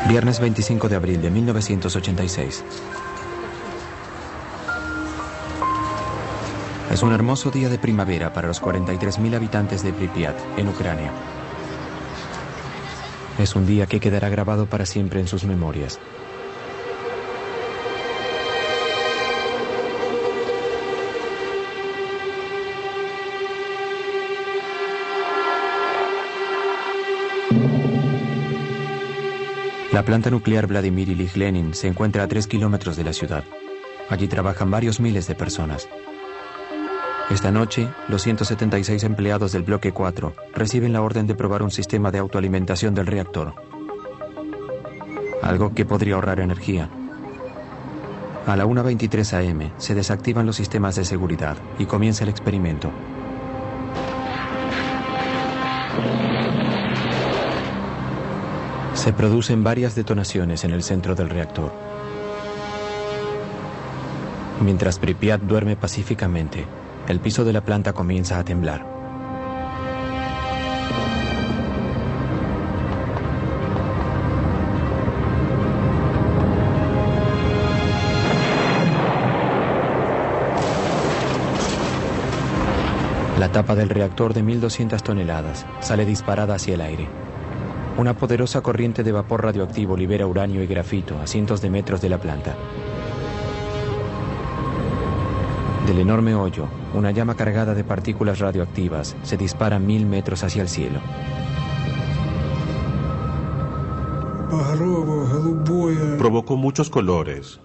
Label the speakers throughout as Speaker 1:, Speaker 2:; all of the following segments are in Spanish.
Speaker 1: Viernes 25 de abril de 1986. Es un hermoso día de primavera para los 43.000 habitantes de Pripyat, en Ucrania. Es un día que quedará grabado para siempre en sus memorias. La planta nuclear Vladimir Ilich Lenin se encuentra a 3 kilómetros de la ciudad. Allí trabajan varios miles de personas. Esta noche, los 176 empleados del bloque 4 reciben la orden de probar un sistema de autoalimentación del reactor. Algo que podría ahorrar energía. A la 1:23 am se desactivan los sistemas de seguridad y comienza el experimento. Se producen varias detonaciones en el centro del reactor. Mientras Pripyat duerme pacíficamente, el piso de la planta comienza a temblar. La tapa del reactor de 1.200 toneladas sale disparada hacia el aire. Una poderosa corriente de vapor radioactivo libera uranio y grafito a cientos de metros de la planta. Del enorme hoyo, una llama cargada de partículas radioactivas se dispara 1000 metros hacia el cielo.
Speaker 2: Provocó muchos colores.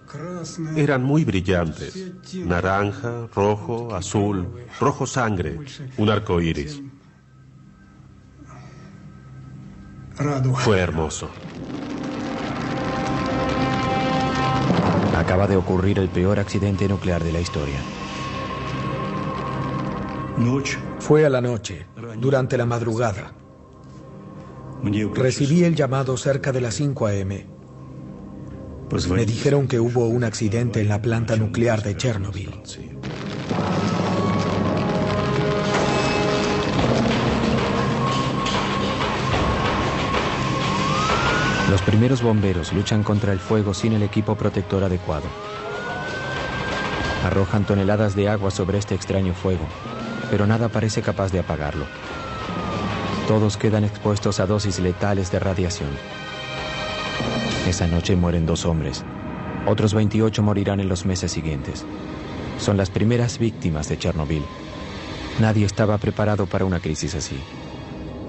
Speaker 2: Eran muy brillantes. Naranja, rojo, azul, rojo sangre, un arco iris. Fue hermoso.
Speaker 1: Acaba de ocurrir el peor accidente nuclear de la historia.
Speaker 3: Fue a la noche, durante la madrugada. Recibí el llamado cerca de las 5 am. Me dijeron que hubo un accidente en la planta nuclear de Chernobyl.
Speaker 1: Los primeros bomberos luchan contra el fuego sin el equipo protector adecuado. Arrojan toneladas de agua sobre este extraño fuego, pero nada parece capaz de apagarlo. Todos quedan expuestos a dosis letales de radiación. Esa noche mueren 2 hombres. Otros 28 morirán en los meses siguientes. Son las primeras víctimas de Chernobyl. Nadie estaba preparado para una crisis así.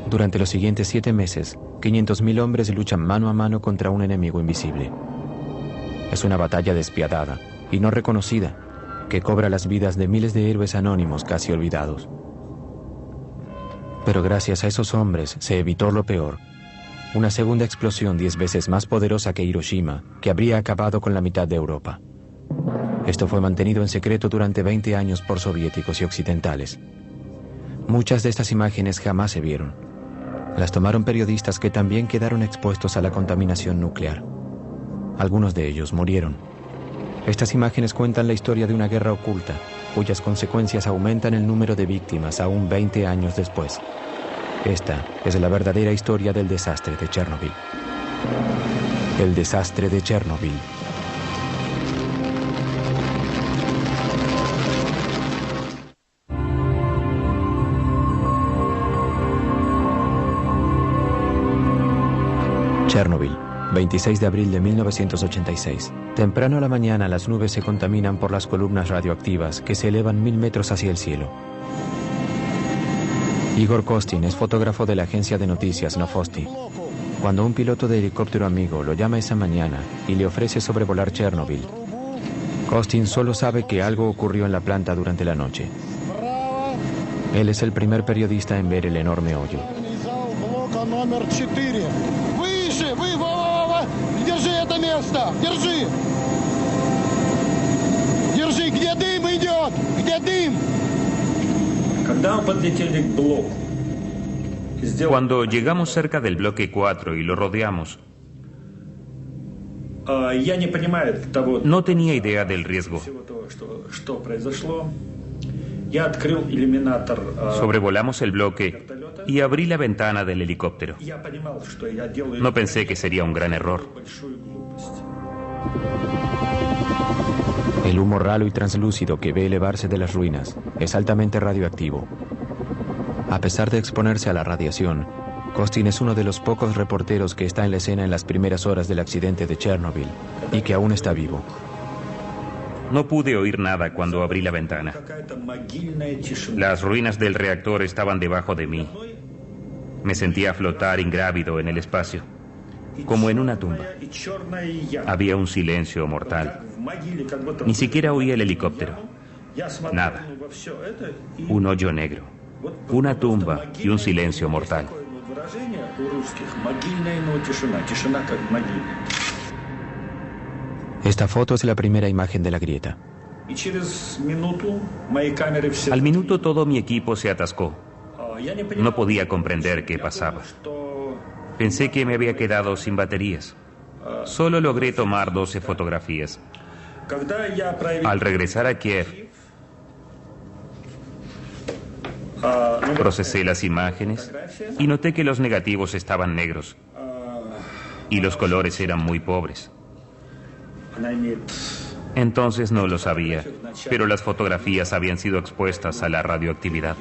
Speaker 1: Durante los siguientes 7 meses, 500.000 hombres luchan mano a mano contra un enemigo invisible. Es una batalla despiadada y no reconocida, que cobra las vidas de miles de héroes anónimos casi olvidados. Pero gracias a esos hombres se evitó lo peor. Una segunda explosión 10 veces más poderosa que Hiroshima, que habría acabado con la mitad de Europa. Esto fue mantenido en secreto durante 20 años por soviéticos y occidentales. Muchas de estas imágenes jamás se vieron. Las tomaron periodistas que también quedaron expuestos a la contaminación nuclear. Algunos de ellos murieron. Estas imágenes cuentan la historia de una guerra oculta, cuyas consecuencias aumentan el número de víctimas aún 20 años después. Esta es la verdadera historia del desastre de Chernobyl. El desastre de Chernobyl. Chernobyl, 26 de abril de 1986. Temprano a la mañana las nubes se contaminan por las columnas radioactivas que se elevan 1000 metros hacia el cielo. Igor Kostin es fotógrafo de la agencia de noticias Novosti. Cuando un piloto de helicóptero amigo lo llama esa mañana y le ofrece sobrevolar Chernobyl, Kostin solo sabe que algo ocurrió en la planta durante la noche. Él es el primer periodista en ver el enorme hoyo.
Speaker 4: Держи это место! Держи! Держи! Где дым идет? Где дым?
Speaker 5: Cuando llegamos cerca del bloque 4 y lo rodeamos, no tenía idea del riesgo. Sobrevolamos el bloque y abrí la ventana del helicóptero. No pensé que sería un gran error.
Speaker 1: El humo ralo y translúcido que ve elevarse de las ruinas es altamente radioactivo. A pesar de exponerse a la radiación, Costin es uno de los pocos reporteros que está en la escena en las primeras horas del accidente de Chernobyl y que aún está vivo.
Speaker 5: No pude oír nada cuando abrí la ventana. Las ruinas del reactor estaban debajo de mí. Me sentía flotar ingrávido en el espacio, como en una tumba. Había un silencio mortal. Ni siquiera oí el helicóptero. Nada. Un hoyo negro, una tumba y un silencio mortal.
Speaker 1: Esta foto es la primera imagen de la grieta.
Speaker 5: Al minuto todo mi equipo se atascó. No podía comprender qué pasaba. Pensé que me había quedado sin baterías. Solo logré tomar 12 fotografías. Al regresar a Kiev, procesé las imágenes y noté que los negativos estaban negros y los colores eran muy pobres. Entonces no lo sabía, pero las fotografías habían sido expuestas a la radioactividad.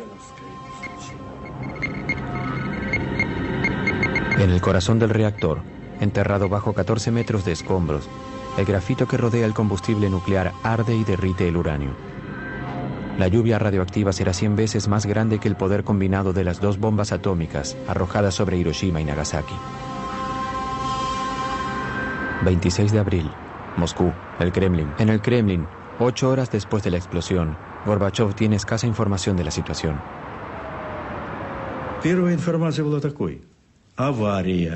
Speaker 1: En el corazón del reactor, enterrado bajo 14 metros de escombros, el grafito que rodea el combustible nuclear arde y derrite el uranio. La lluvia radioactiva será 100 veces más grande que el poder combinado de las 2 bombas atómicas arrojadas sobre Hiroshima y Nagasaki. 26 de abril, Moscú, el Kremlin. En el Kremlin, 8 horas después de la explosión, Gorbachev tiene escasa información de la situación.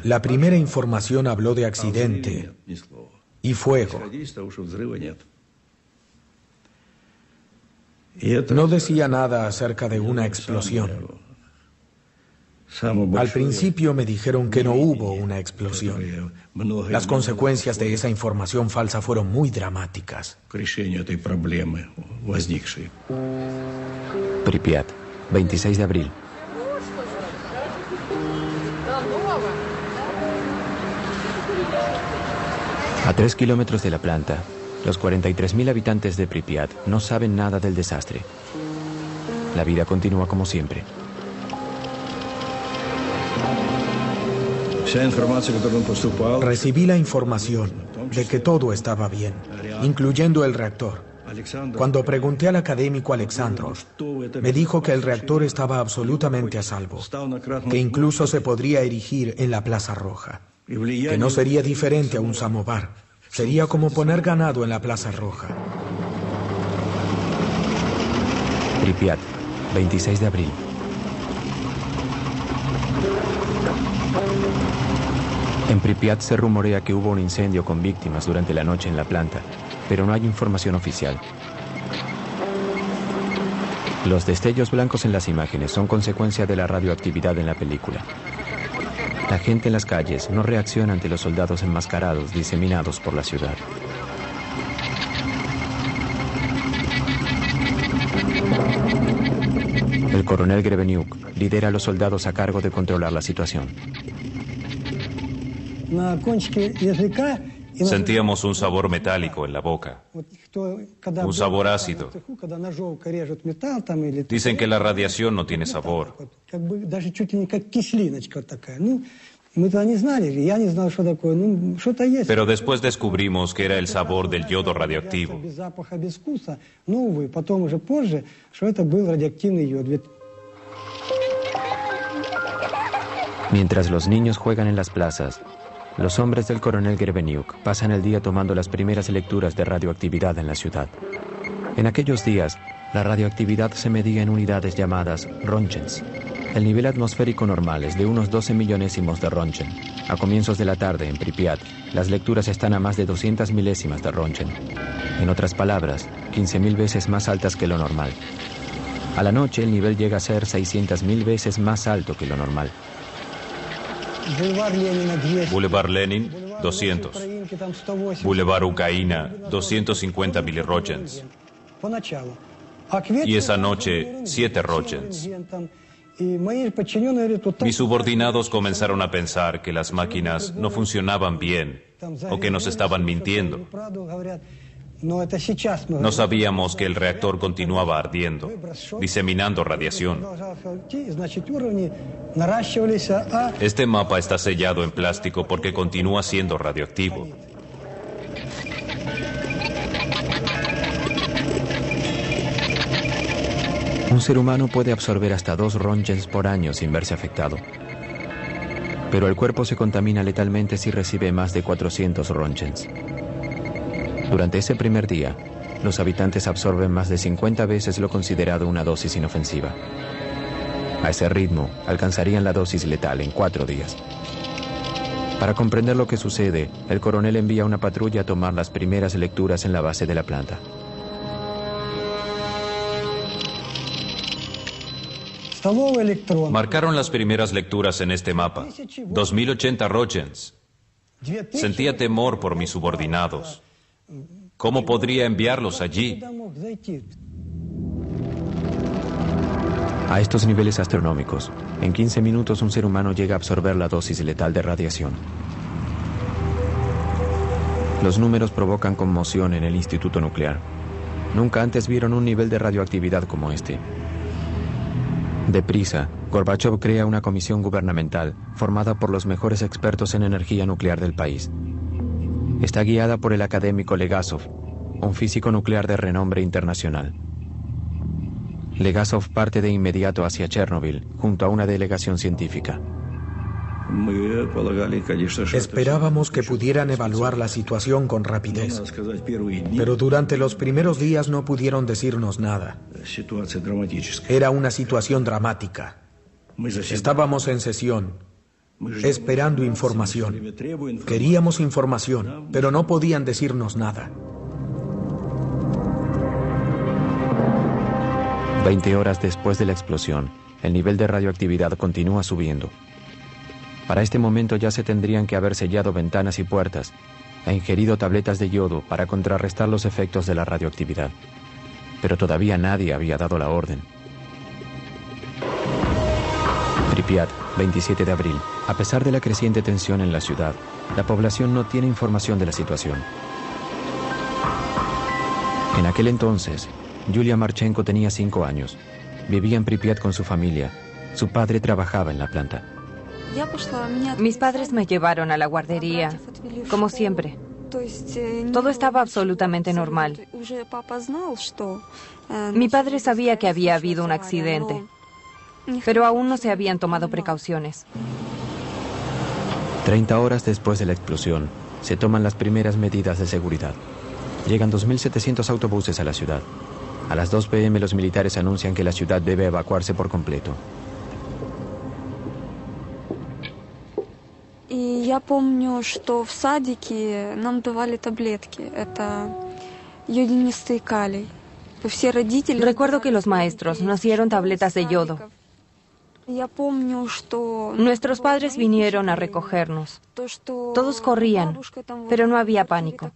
Speaker 3: La primera información habló de accidente y fuego. No decía nada acerca de una explosión. Al principio me dijeron que no hubo una explosión. Las consecuencias de esa información falsa fueron muy dramáticas.
Speaker 1: Pripyat, 26 de abril. A 3 kilómetros de la planta, los 43.000 habitantes de Pripyat no saben nada del desastre. La vida continúa como siempre.
Speaker 3: Recibí la información de que todo estaba bien, incluyendo el reactor. Cuando pregunté al académico Alexandrov, me dijo que el reactor estaba absolutamente a salvo, que incluso se podría erigir en la Plaza Roja, que no sería diferente a un samovar, sería como poner ganado en la Plaza Roja.
Speaker 1: Pripyat, 26 de abril. En Pripyat se rumorea que hubo un incendio con víctimas durante la noche en la planta, pero no hay información oficial. Los destellos blancos en las imágenes son consecuencia de la radioactividad en la película. La gente en las calles no reacciona ante los soldados enmascarados diseminados por la ciudad. El coronel Greveniuk lidera a los soldados a cargo de controlar la situación.
Speaker 6: Sentíamos un sabor metálico en la boca, un sabor ácido. Dicen que la radiación no tiene sabor. Pero después descubrimos que era el sabor del yodo radioactivo.
Speaker 1: Mientras los niños juegan en las plazas, los hombres del coronel Greveniuk pasan el día tomando las primeras lecturas de radioactividad en la ciudad. En aquellos días, la radioactividad se medía en unidades llamadas Rontgens. El nivel atmosférico normal es de unos 12 millonésimos de Rontgen. A comienzos de la tarde, en Pripyat, las lecturas están a más de 200 milésimas de Rontgen. En otras palabras, 15.000 veces más altas que lo normal. A la noche, el nivel llega a ser 600.000 veces más alto que lo normal.
Speaker 6: Boulevard Lenin, 200. Boulevard Ucraina, 250 milirroentgens. Y esa noche, 7 roentgens. Mis subordinados comenzaron a pensar que las máquinas no funcionaban bien o que nos estaban mintiendo. No sabíamos que el reactor continuaba ardiendo, diseminando radiación. Este mapa está sellado en plástico porque continúa siendo radioactivo.
Speaker 1: Un ser humano puede absorber hasta 2 Röntgens por año sin verse afectado. Pero el cuerpo se contamina letalmente si recibe más de 400 Röntgens. Durante ese primer día, los habitantes absorben más de 50 veces lo considerado una dosis inofensiva. A ese ritmo, alcanzarían la dosis letal en 4 días. Para comprender lo que sucede, el coronel envía una patrulla a tomar las primeras lecturas en la base de la planta.
Speaker 6: Marcaron las primeras lecturas en este mapa. 2080 Röntgens. Sentía temor por mis subordinados. ¿Cómo podría enviarlos allí?
Speaker 1: A estos niveles astronómicos, en 15 minutos un ser humano llega a absorber la dosis letal de radiación. Los números provocan conmoción en el Instituto Nuclear. Nunca antes vieron un nivel de radioactividad como este. Deprisa, Gorbachov crea una comisión gubernamental formada por los mejores expertos en energía nuclear del país. Está guiada por el académico Legasov, un físico nuclear de renombre internacional. Legasov parte de inmediato hacia Chernobyl, junto a una delegación científica.
Speaker 3: Esperábamos que pudieran evaluar la situación con rapidez, pero durante los primeros días no pudieron decirnos nada. Era una situación dramática. Estábamos en sesión, esperando información. Queríamos información, pero no podían decirnos nada.
Speaker 1: 20 horas después de la explosión, el nivel de radioactividad continúa subiendo. Para este momento ya se tendrían que haber sellado ventanas y puertas e ingerido tabletas de yodo para contrarrestar los efectos de la radioactividad. Pero todavía nadie había dado la orden. Pripyat, 27 de abril. A pesar de la creciente tensión en la ciudad, la población no tiene información de la situación. En aquel entonces, Yulia Marchenko tenía 5 años. Vivía en Pripyat con su familia. Su padre trabajaba en la planta.
Speaker 7: Mis padres me llevaron a la guardería, como siempre. Todo estaba absolutamente normal. Mi padre sabía que había habido un accidente, pero aún no se habían tomado precauciones.
Speaker 1: 30 horas después de la explosión, se toman las primeras medidas de seguridad. Llegan 2.700 autobuses a la ciudad. A las 2 p.m. los militares anuncian que la ciudad debe evacuarse por completo.
Speaker 8: Я помню, что в садике нам давали таблетки. Это йодинистый калий. Все родители...
Speaker 7: Recuerdo que los maestros nos dieron tabletas de yodo. Nuestros padres vinieron a recogernos. Todos corrían, pero no había pánico.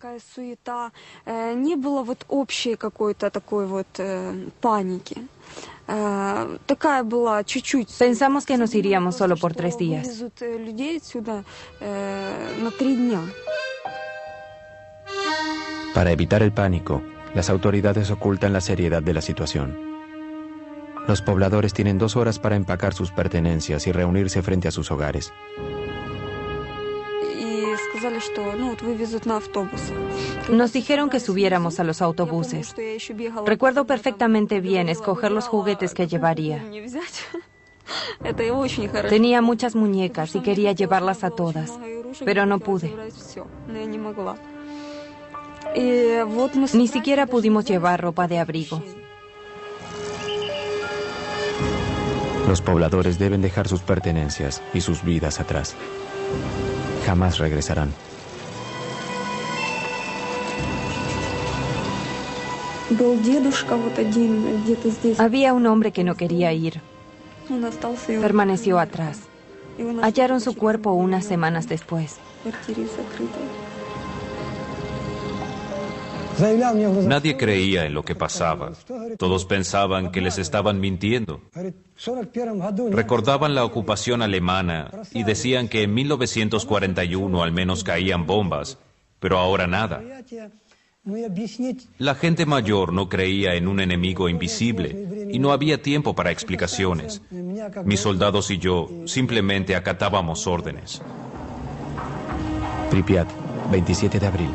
Speaker 7: Pensamos que nos iríamos solo por 3 días.
Speaker 1: Para evitar el pánico, las autoridades ocultan la seriedad de la situación. Los pobladores tienen 2 horas para empacar sus pertenencias y reunirse frente a sus hogares.
Speaker 7: Nos dijeron que subiéramos a los autobuses. Recuerdo perfectamente bien escoger los juguetes que llevaría. Tenía muchas muñecas y quería llevarlas a todas, pero no pude. Ni siquiera pudimos llevar ropa de abrigo.
Speaker 1: Los pobladores deben dejar sus pertenencias y sus vidas atrás. Jamás regresarán.
Speaker 7: Había un hombre que no quería ir. Permaneció atrás. Hallaron su cuerpo unas semanas después.
Speaker 6: Nadie creía en lo que pasaba. Todos pensaban que les estaban mintiendo. Recordaban la ocupación alemana y decían que en 1941 al menos caían bombas, pero ahora nada. La gente mayor no creía en un enemigo invisible y no había tiempo para explicaciones. Mis soldados y yo simplemente acatábamos órdenes.
Speaker 1: Pripyat, 27 de abril.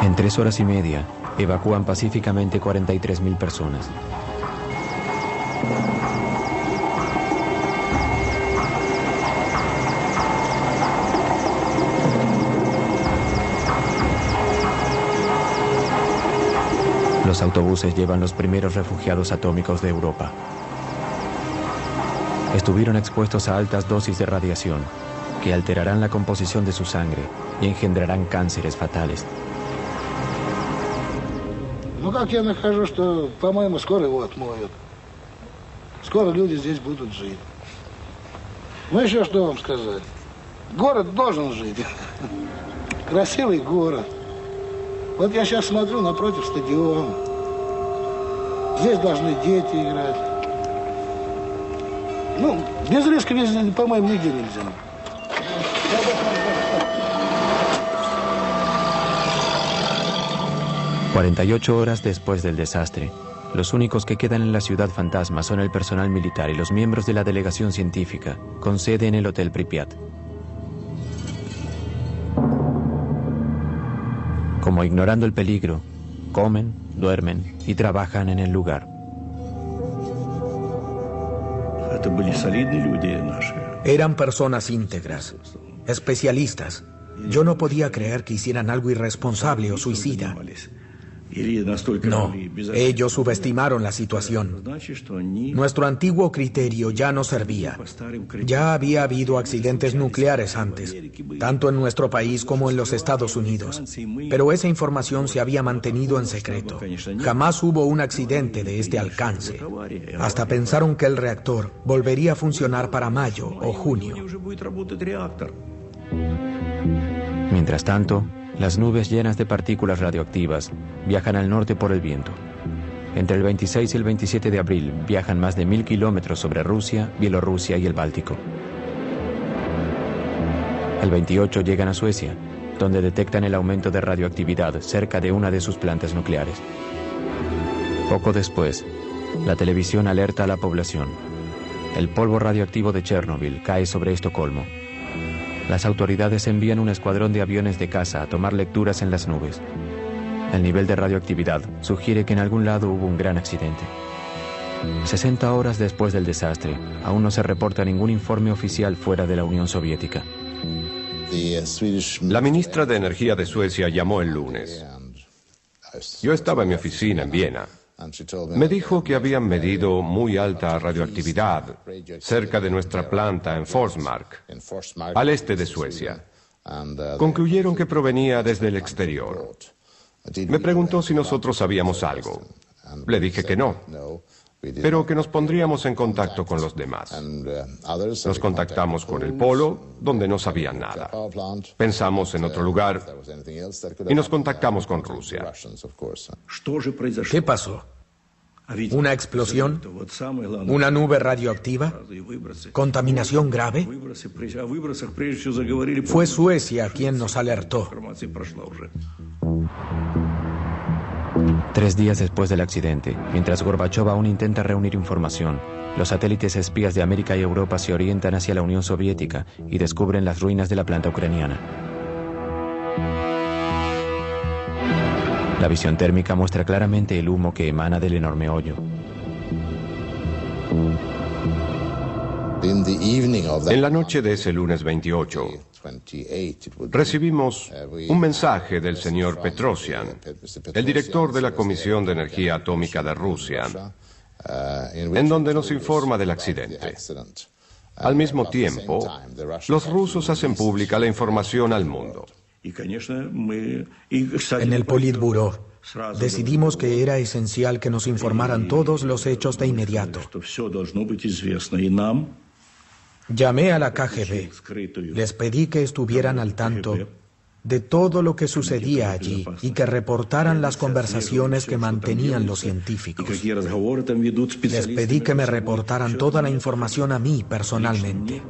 Speaker 1: En 3 horas y media, evacúan pacíficamente 43.000 personas. Los autobuses llevan los primeros refugiados atómicos de Europa. Estuvieron expuestos a altas dosis de radiación que alterarán la composición de su sangre y engendrarán cánceres fatales.
Speaker 4: Ну как я нахожу, что, по-моему, скоро его отмоют. Скоро люди здесь будут жить. Ну еще что вам сказать? Город должен жить. Красивый город. Вот я сейчас смотрю напротив стадиона. Здесь должны дети играть. Ну, без риска, по-моему, нигде нельзя.
Speaker 1: 48 horas después del desastre, los únicos que quedan en la ciudad fantasma son el personal militar y los miembros de la delegación científica, con sede en el Hotel Pripyat. Como ignorando el peligro, comen, duermen y trabajan en el lugar.
Speaker 3: Eran personas íntegras, especialistas. Yo no podía creer que hicieran algo irresponsable o suicida. No, ellos subestimaron la situación. Nuestro antiguo criterio ya no servía. Ya había habido accidentes nucleares antes, tanto en nuestro país como en los Estados Unidos. Pero esa información se había mantenido en secreto. Jamás hubo un accidente de este alcance. Hasta pensaron que el reactor volvería a funcionar para mayo o junio.
Speaker 1: Mientras tanto, las nubes llenas de partículas radioactivas viajan al norte por el viento. Entre el 26 y el 27 de abril viajan más de 1000 kilómetros sobre Rusia, Bielorrusia y el Báltico. El 28 llegan a Suecia, donde detectan el aumento de radioactividad cerca de una de sus plantas nucleares. Poco después, la televisión alerta a la población. El polvo radioactivo de Chernobyl cae sobre Estocolmo. Las autoridades envían un escuadrón de aviones de caza a tomar lecturas en las nubes. El nivel de radioactividad sugiere que en algún lado hubo un gran accidente. 60 horas después del desastre, aún no se reporta ningún informe oficial fuera de la Unión Soviética.
Speaker 9: La ministra de Energía de Suecia llamó el lunes. Yo estaba en mi oficina en Viena. Me dijo que habían medido muy alta radioactividad cerca de nuestra planta en Forsmark, al este de Suecia. Concluyeron que provenía desde el exterior. Me preguntó si nosotros sabíamos algo. Le dije que no, pero que nos pondríamos en contacto con los demás. Nos contactamos con el polo, donde no sabían nada. Pensamos en otro lugar y nos contactamos con Rusia.
Speaker 3: ¿Qué pasó? ¿Una explosión? ¿Una nube radioactiva? ¿Contaminación grave? Fue Suecia quien nos alertó.
Speaker 1: 3 días después del accidente, mientras Gorbachov aún intenta reunir información, los satélites espías de América y Europa se orientan hacia la Unión Soviética y descubren las ruinas de la planta ucraniana. La visión térmica muestra claramente el humo que emana del enorme hoyo.
Speaker 9: En la noche de ese lunes 28, recibimos un mensaje del señor Petrosian, el director de la Comisión de Energía Atómica de Rusia, en donde nos informa del accidente. Al mismo tiempo, los rusos hacen pública la información al mundo.
Speaker 3: En el Politburó decidimos que era esencial que nos informaran todos los hechos de inmediato. Llamé a la KGB. Les pedí que estuvieran al tanto de todo lo que sucedía allí y que reportaran las conversaciones que mantenían los científicos. Les pedí que me reportaran toda la información a mí personalmente.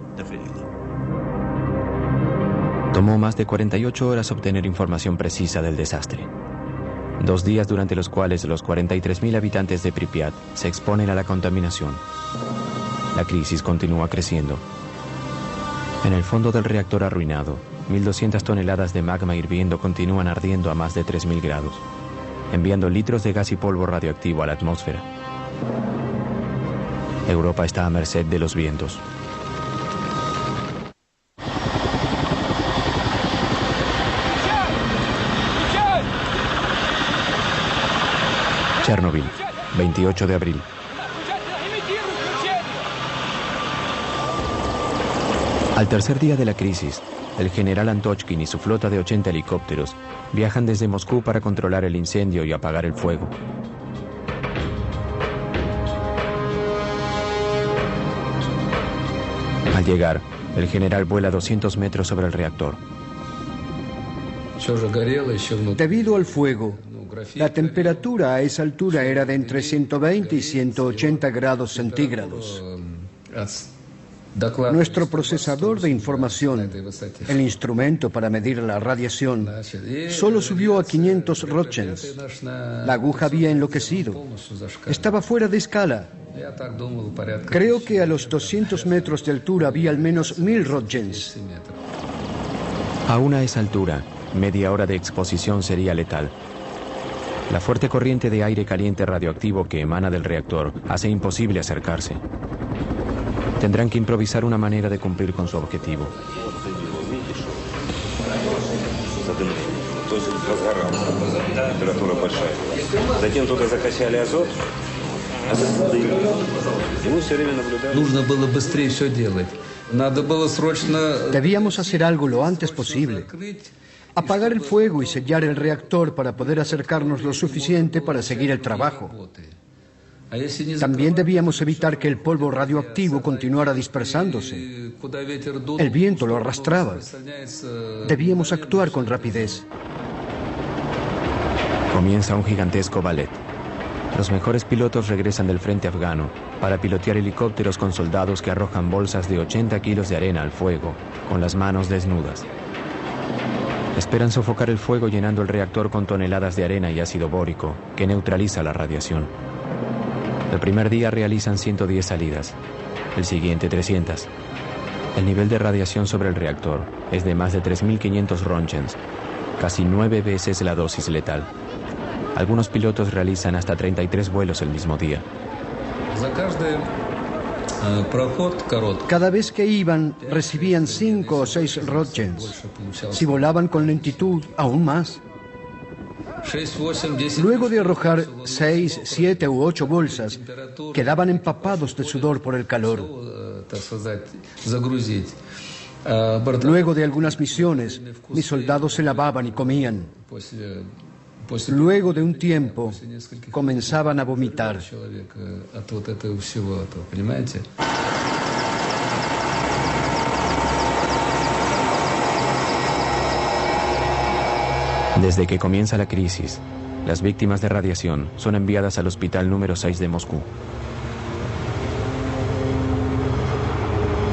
Speaker 1: Tomó más de 48 horas obtener información precisa del desastre. 2 días durante los cuales los 43.000 habitantes de Pripyat se exponen a la contaminación. La crisis continúa creciendo. En el fondo del reactor arruinado, 1.200 toneladas de magma hirviendo continúan ardiendo a más de 3.000 grados, enviando litros de gas y polvo radioactivo a la atmósfera. Europa está a merced de los vientos. Chernobyl, 28 de abril. Al tercer día de la crisis, el general Antochkin y su flota de 80 helicópteros viajan desde Moscú para controlar el incendio y apagar el fuego. Al llegar, el general vuela 200 metros sobre el reactor.
Speaker 10: Debido al fuego, la temperatura a esa altura era de entre 120 y 180 grados centígrados. Nuestro procesador de información, el instrumento para medir la radiación, solo subió a 500 roentgens. La aguja había enloquecido. Estaba fuera de escala. Creo que a los 200 metros de altura había al menos 1000 roentgens.
Speaker 1: Aún a esa altura, media hora de exposición sería letal. La fuerte corriente de aire caliente radioactivo que emana del reactor hace imposible acercarse. Tendrán que improvisar una manera de cumplir con su objetivo.
Speaker 10: Debíamos hacer algo lo antes posible. Apagar el fuego y sellar el reactor para poder acercarnos lo suficiente para seguir el trabajo. También debíamos evitar que el polvo radioactivo continuara dispersándose. El viento lo arrastraba. Debíamos actuar con rapidez.
Speaker 1: Comienza un gigantesco ballet. Los mejores pilotos regresan del frente afgano para pilotear helicópteros con soldados que arrojan bolsas de 80 kilos de arena al fuego, con las manos desnudas. Esperan sofocar el fuego llenando el reactor con toneladas de arena y ácido bórico, que neutraliza la radiación. El primer día realizan 110 salidas, el siguiente 300. El nivel de radiación sobre el reactor es de más de 3.500 roentgens, casi 9 veces la dosis letal. Algunos pilotos realizan hasta 33 vuelos el mismo día.
Speaker 10: Cada vez que iban, recibían 5 o 6 roentgens. Si volaban con lentitud, aún más. Luego de arrojar 6, 7 u 8 bolsas, quedaban empapados de sudor por el calor. Luego de algunas misiones, mis soldados se lavaban y comían. Luego de un tiempo, comenzaban a vomitar.
Speaker 1: Desde que comienza la crisis, las víctimas de radiación son enviadas al hospital número 6 de Moscú.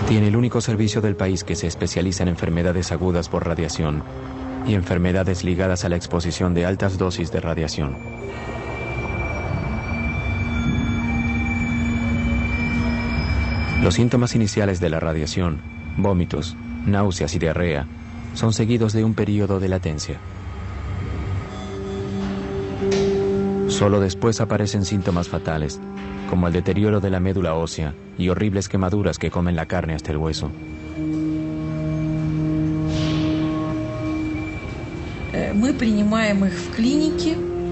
Speaker 1: Tiene el único servicio del país que se especializa en enfermedades agudas por radiación y enfermedades ligadas a la exposición de altas dosis de radiación. Los síntomas iniciales de la radiación, vómitos, náuseas y diarrea, son seguidos de un periodo de latencia. Solo después aparecen síntomas fatales, como el deterioro de la médula ósea y horribles quemaduras que comen la carne hasta el hueso.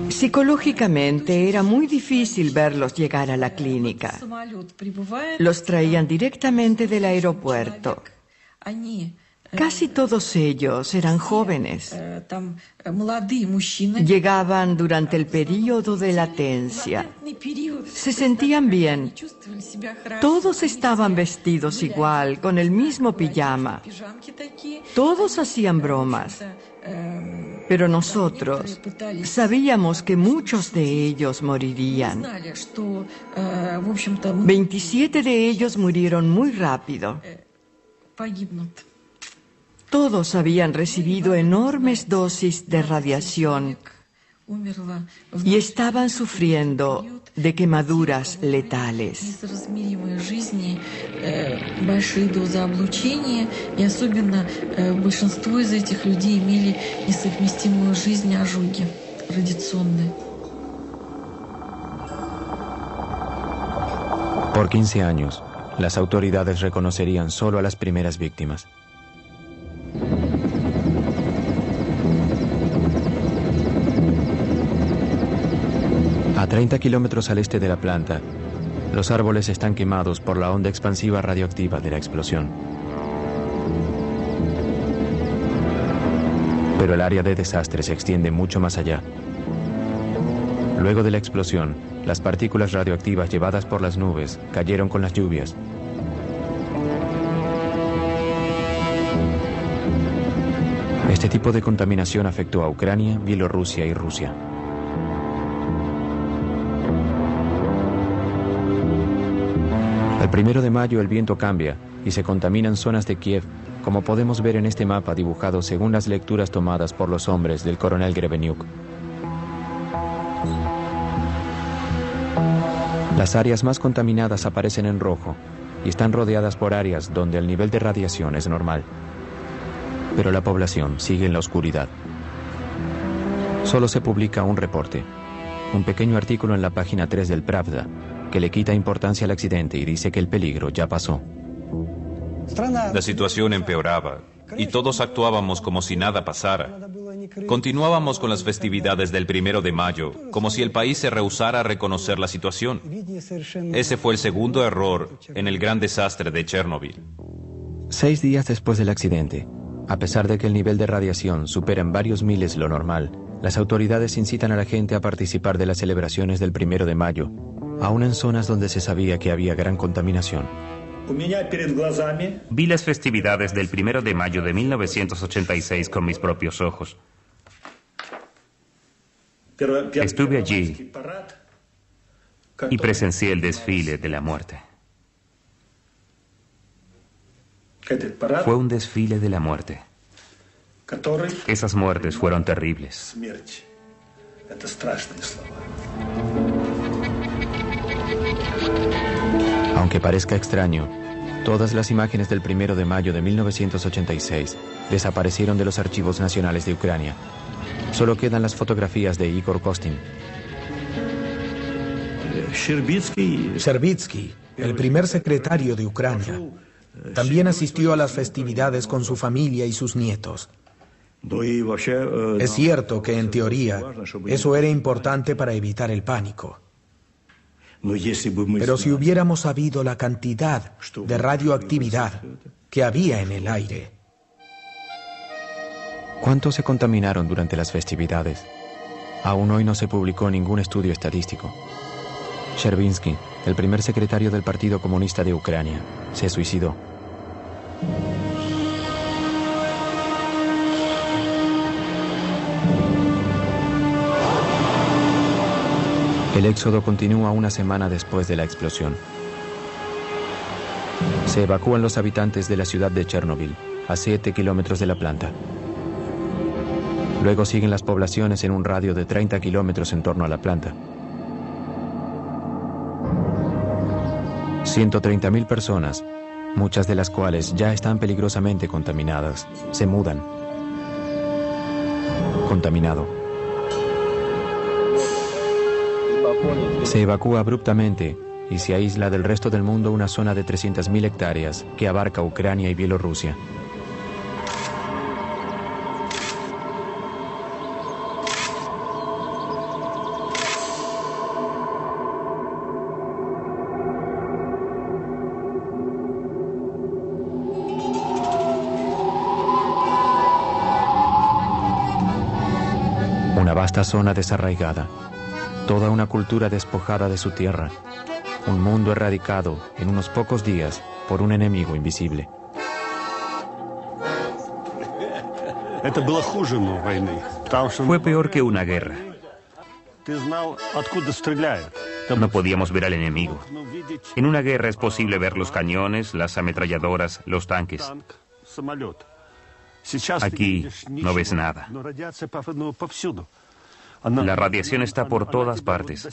Speaker 11: Psicológicamente era muy difícil verlos llegar a la clínica. Los traían directamente del aeropuerto. Casi todos ellos eran jóvenes. Llegaban durante el período de latencia. Se sentían bien. Todos estaban vestidos igual, con el mismo pijama. Todos hacían bromas. Pero nosotros sabíamos que muchos de ellos morirían. 27 de ellos murieron muy rápido. Todos habían recibido enormes dosis de radiación y estaban sufriendo de quemaduras letales.
Speaker 1: Por 15 años, las autoridades reconocerían solo a las primeras víctimas. A 30 kilómetros al este de la planta, los árboles están quemados por la onda expansiva radioactiva de la explosión. Pero el área de desastre se extiende mucho más allá. Luego de la explosión, las partículas radioactivas llevadas por las nubes cayeron con las lluvias. Este tipo de contaminación afectó a Ucrania, Bielorrusia y Rusia. El 1 de mayo el viento cambia y se contaminan zonas de Kiev, como podemos ver en este mapa dibujado según las lecturas tomadas por los hombres del coronel Grebenyuk. Las áreas más contaminadas aparecen en rojo y están rodeadas por áreas donde el nivel de radiación es normal. Pero la población sigue en la oscuridad. Solo se publica un reporte, un pequeño artículo en la página 3 del Pravda, que le quita importancia al accidente y dice que el peligro ya pasó.
Speaker 6: La situación empeoraba y todos actuábamos como si nada pasara. Continuábamos con las festividades del 1 de mayo, como si el país se rehusara a reconocer la situación. Ese fue el segundo error en el gran desastre de Chernobyl.
Speaker 1: 6 días después del accidente, a pesar de que el nivel de radiación supera en varios miles lo normal, las autoridades incitan a la gente a participar de las celebraciones del 1 de mayo, aún en zonas donde se sabía que había gran contaminación.
Speaker 5: Vi las festividades del 1 de mayo de 1986 con mis propios ojos. Estuve allí y presencié el desfile de la muerte. Fue un desfile de la muerte. Esas muertes fueron terribles.
Speaker 1: Aunque parezca extraño, todas las imágenes del 1 de mayo de 1986 desaparecieron de los archivos nacionales de Ucrania. Solo quedan las fotografías de Igor Kostin.
Speaker 3: Sherbitsky, el primer secretario de Ucrania, también asistió a las festividades con su familia y sus nietos. Es cierto que, en teoría, eso era importante para evitar el pánico. Pero si hubiéramos sabido la cantidad de radioactividad que había en el aire.
Speaker 1: ¿Cuántos se contaminaron durante las festividades? Aún hoy no se publicó ningún estudio estadístico. Sherbitsky, el primer secretario del Partido Comunista de Ucrania, se suicidó. El éxodo continúa una semana después de la explosión. Se evacúan los habitantes de la ciudad de Chernobyl, a 7 kilómetros de la planta. Luego siguen las poblaciones en un radio de 30 kilómetros en torno a la planta. 130.000 personas, muchas de las cuales ya están peligrosamente contaminadas, se mudan. Contaminado. Se evacúa abruptamente y se aísla del resto del mundo una zona de 300.000 hectáreas que abarca Ucrania y Bielorrusia. Vasta zona desarraigada, toda una cultura despojada de su tierra, un mundo erradicado en unos pocos días por un enemigo invisible.
Speaker 5: Fue peor que una guerra. No podíamos ver al enemigo. En una guerra es posible ver los cañones, las ametralladoras, los tanques. Aquí no ves nada. La radiación está por todas partes.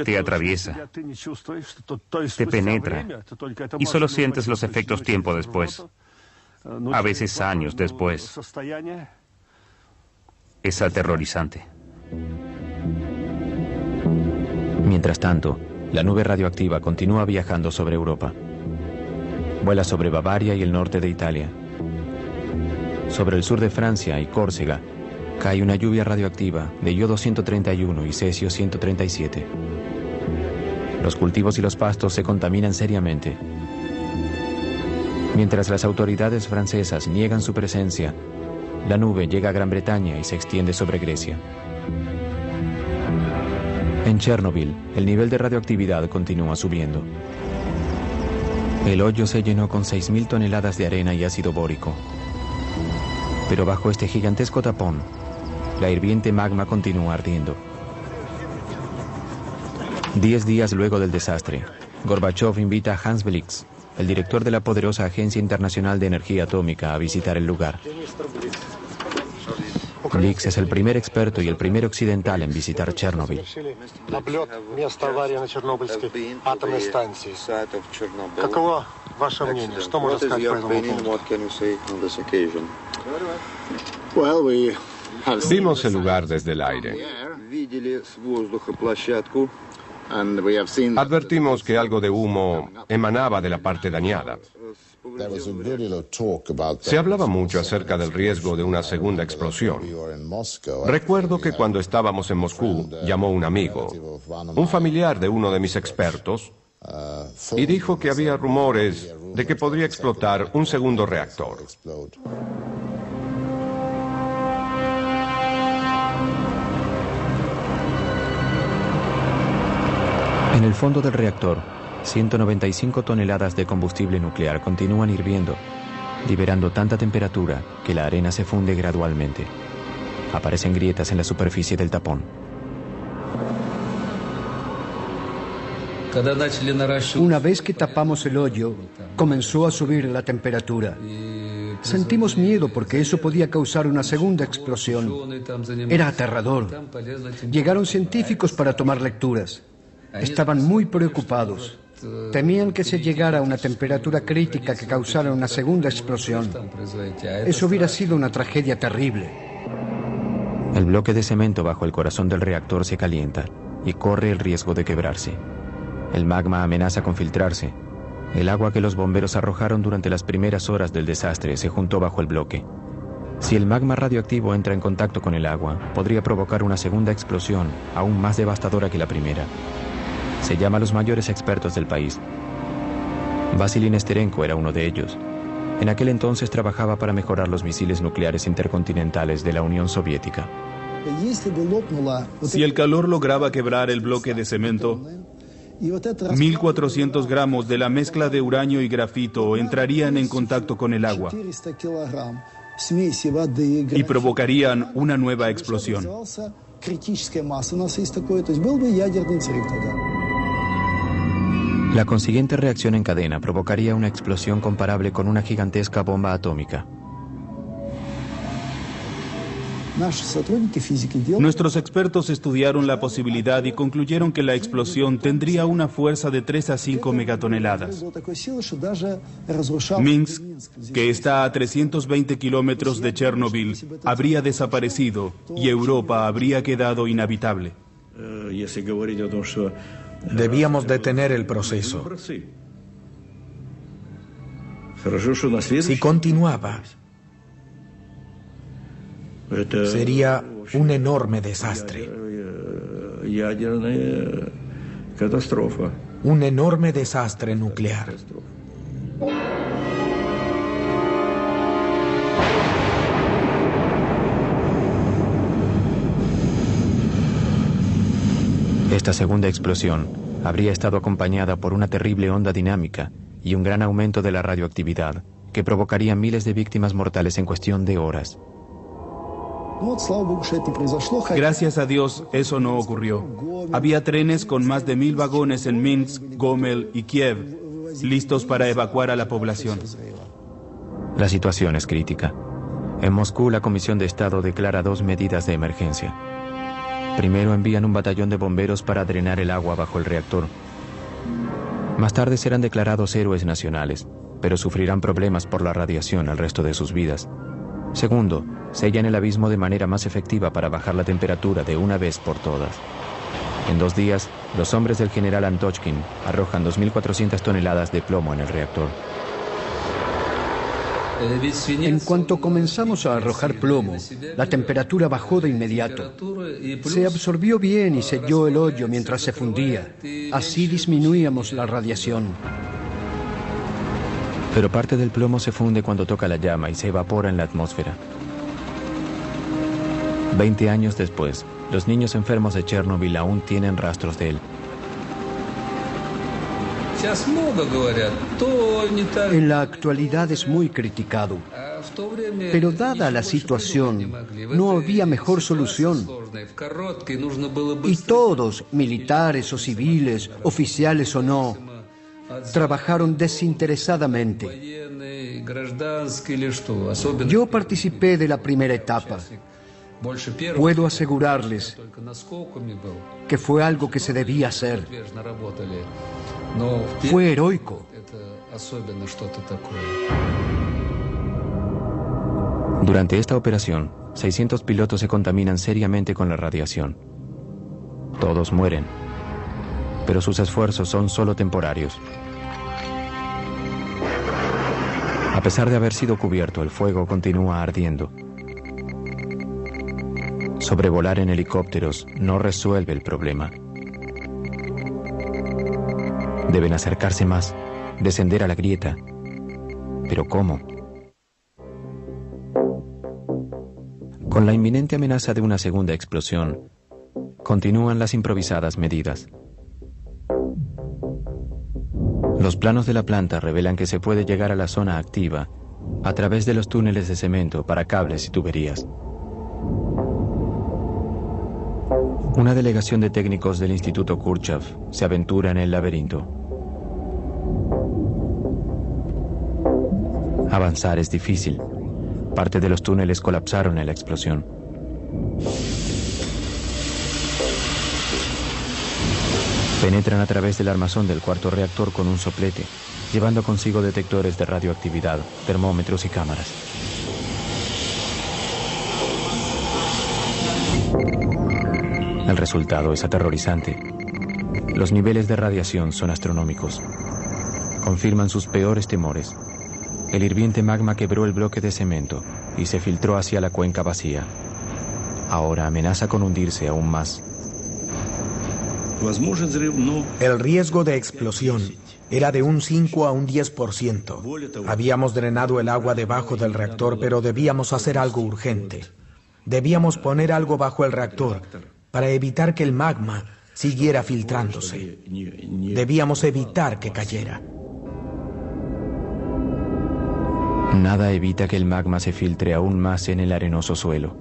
Speaker 5: Te atraviesa, te penetra, y solo sientes los efectos tiempo después, a veces años después. Es aterrorizante.
Speaker 1: Mientras tanto, la nube radioactiva continúa viajando sobre Europa. Vuela sobre Bavaria y el norte de Italia. Sobre el sur de Francia y Córcega, cae una lluvia radioactiva de yodo 131 y cesio 137. Los cultivos y los pastos se contaminan seriamente. Mientras las autoridades francesas niegan su presencia, la nube llega a Gran Bretaña y se extiende sobre Grecia. En Chernobyl, el nivel de radioactividad continúa subiendo. El hoyo se llenó con 6.000 toneladas de arena y ácido bórico. Pero bajo este gigantesco tapón, la hirviente magma continúa ardiendo. 10 días luego del desastre, Gorbachov invita a Hans Blix, el director de la poderosa Agencia Internacional de Energía Atómica, a visitar el lugar. Blix es el primer experto y el primer occidental en visitar Chernobyl.
Speaker 9: Vimos el lugar desde el aire. Advertimos que algo de humo emanaba de la parte dañada. Se hablaba mucho acerca del riesgo de una segunda explosión. Recuerdo que cuando estábamos en Moscú, llamó un amigo, un familiar de uno de mis expertos, y dijo que había rumores de que podría explotar un segundo reactor.
Speaker 1: En el fondo del reactor, 195 toneladas de combustible nuclear continúan hirviendo, liberando tanta temperatura que la arena se funde gradualmente. Aparecen grietas en la superficie del tapón.
Speaker 10: Una vez que tapamos el hoyo, comenzó a subir la temperatura. Sentimos miedo porque eso podía causar una segunda explosión. Era aterrador. Llegaron científicos para tomar lecturas. Estaban muy preocupados. Temían que se llegara a una temperatura crítica que causara una segunda explosión. Eso hubiera sido una tragedia terrible.
Speaker 1: El bloque de cemento bajo el corazón del reactor se calienta y corre el riesgo de quebrarse. El magma amenaza con filtrarse. El agua que los bomberos arrojaron durante las primeras horas del desastre se juntó bajo el bloque. Si el magma radioactivo entra en contacto con el agua, podría provocar una segunda explosión aún más devastadora que la primera. Se llama a los mayores expertos del país. Vasily Nesterenko era uno de ellos. En aquel entonces trabajaba para mejorar los misiles nucleares intercontinentales de la Unión Soviética.
Speaker 12: Si el calor lograba quebrar el bloque de cemento, 1.400 gramos de la mezcla de uranio y grafito entrarían en contacto con el agua y provocarían una nueva explosión.
Speaker 1: La consiguiente reacción en cadena provocaría una explosión comparable con una gigantesca bomba atómica.
Speaker 12: Nuestros expertos estudiaron la posibilidad y concluyeron que la explosión tendría una fuerza de 3 a 5 megatoneladas. Minsk, que está a 320 kilómetros de Chernobyl, habría desaparecido y Europa habría quedado inhabitable.
Speaker 3: Debíamos detener el proceso. Si continuaba, sería un enorme desastre. Un enorme desastre nuclear.
Speaker 1: Esta segunda explosión habría estado acompañada por una terrible onda dinámica y un gran aumento de la radioactividad que provocaría miles de víctimas mortales en cuestión de horas.
Speaker 12: Gracias a Dios, eso no ocurrió. Había trenes con más de 1000 vagones en Minsk, Gomel y Kiev, listos para evacuar a la población.
Speaker 1: La situación es crítica. En Moscú, la Comisión de Estado declara 2 medidas de emergencia. Primero, envían un batallón de bomberos para drenar el agua bajo el reactor. Más tarde serán declarados héroes nacionales, pero sufrirán problemas por la radiación el resto de sus vidas. Segundo, sellan el abismo de manera más efectiva para bajar la temperatura de una vez por todas. En 2 días, los hombres del general Antochkin arrojan 2.400 toneladas de plomo en el reactor.
Speaker 10: En cuanto comenzamos a arrojar plomo, la temperatura bajó de inmediato. Se absorbió bien y selló el hoyo mientras se fundía. Así disminuíamos la radiación.
Speaker 1: Pero parte del plomo se funde cuando toca la llama y se evapora en la atmósfera. 20 años después, los niños enfermos de Chernobyl aún tienen rastros de él.
Speaker 10: En la actualidad es muy criticado, pero dada la situación, no había mejor solución. Y todos, militares o civiles, oficiales o no, trabajaron desinteresadamente. Yo participé de la primera etapa. Puedo asegurarles que fue algo que se debía hacer. Fue heroico.
Speaker 1: Durante esta operación, 600 pilotos se contaminan seriamente con la radiación. Todos mueren, pero sus esfuerzos son solo temporarios. A pesar de haber sido cubierto, el fuego continúa ardiendo. Sobrevolar en helicópteros no resuelve el problema. Deben acercarse más, descender a la grieta. ¿Pero cómo? Con la inminente amenaza de una segunda explosión, continúan las improvisadas medidas. Los planos de la planta revelan que se puede llegar a la zona activa a través de los túneles de cemento para cables y tuberías. Una delegación de técnicos del Instituto Kurchatov se aventura en el laberinto. Avanzar es difícil. Parte de los túneles colapsaron en la explosión. Penetran a través del armazón del cuarto reactor con un soplete, llevando consigo detectores de radioactividad, termómetros y cámaras. El resultado es aterrorizante. Los niveles de radiación son astronómicos. Confirman sus peores temores. El hirviente magma quebró el bloque de cemento y se filtró hacia la cuenca vacía. Ahora amenaza con hundirse aún más.
Speaker 3: El riesgo de explosión era de un 5 a un 10%. Habíamos drenado el agua debajo del reactor, pero debíamos hacer algo urgente. Debíamos poner algo bajo el reactor para evitar que el magma siguiera filtrándose. Debíamos evitar que cayera.
Speaker 1: Nada evita que el magma se filtre aún más en el arenoso suelo.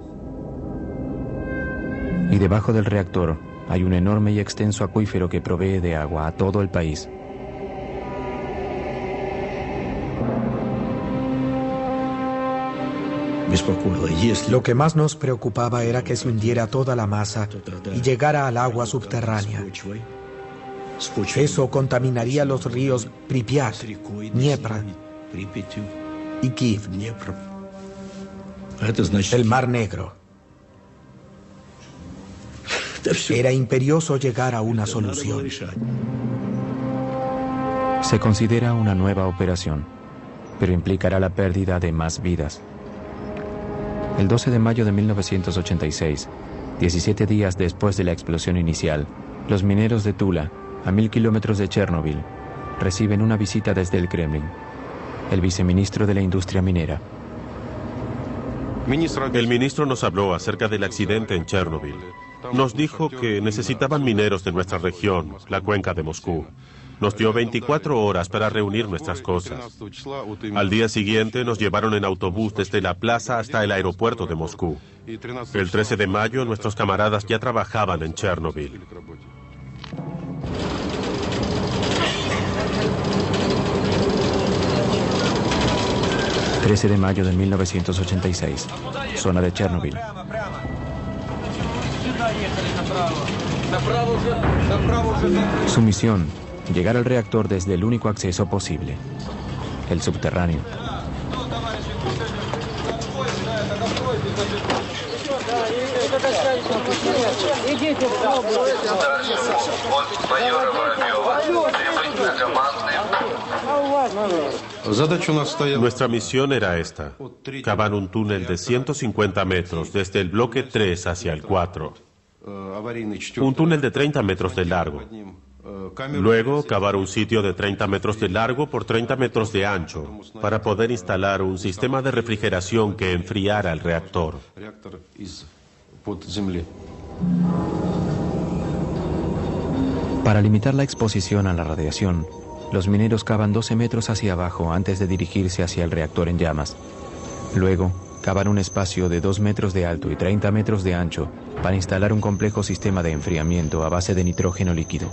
Speaker 1: Y debajo del reactor hay un enorme y extenso acuífero que provee de agua a todo el país.
Speaker 3: Lo que más nos preocupaba era que se hundiera toda la masa y llegara al agua subterránea. Eso contaminaría los ríos Pripyat, Dniepr y Kiev, el Mar Negro. Era imperioso llegar a una solución.
Speaker 1: Se considera una nueva operación, pero implicará la pérdida de más vidas. El 12 de mayo de 1986, 17 días después de la explosión inicial, los mineros de Tula, a 1000 kilómetros de Chernobyl, reciben una visita desde el Kremlin. El viceministro de la industria minera.
Speaker 2: El ministro nos habló acerca del accidente en Chernobyl. Nos dijo que necesitaban mineros de nuestra región, la cuenca de Moscú. Nos dio 24 horas para reunir nuestras cosas. Al día siguiente nos llevaron en autobús desde la plaza hasta el aeropuerto de Moscú. El 13 de mayo nuestros camaradas ya trabajaban en Chernobyl.
Speaker 1: El 13 de mayo de 1986, zona de Chernobyl. Su misión, llegar al reactor desde el único acceso posible, el subterráneo.
Speaker 2: Nuestra misión era esta: cavar un túnel de 150 metros desde el bloque 3 hacia el 4. Un túnel de 30 metros de largo. Luego, cavar un sitio de 30 metros de largo por 30 metros de ancho para poder instalar un sistema de refrigeración que enfriara el reactor.
Speaker 1: Para limitar la exposición a la radiación, los mineros cavan 12 metros hacia abajo antes de dirigirse hacia el reactor en llamas. Luego, cavan un espacio de 2 metros de alto y 30 metros de ancho para instalar un complejo sistema de enfriamiento a base de nitrógeno líquido.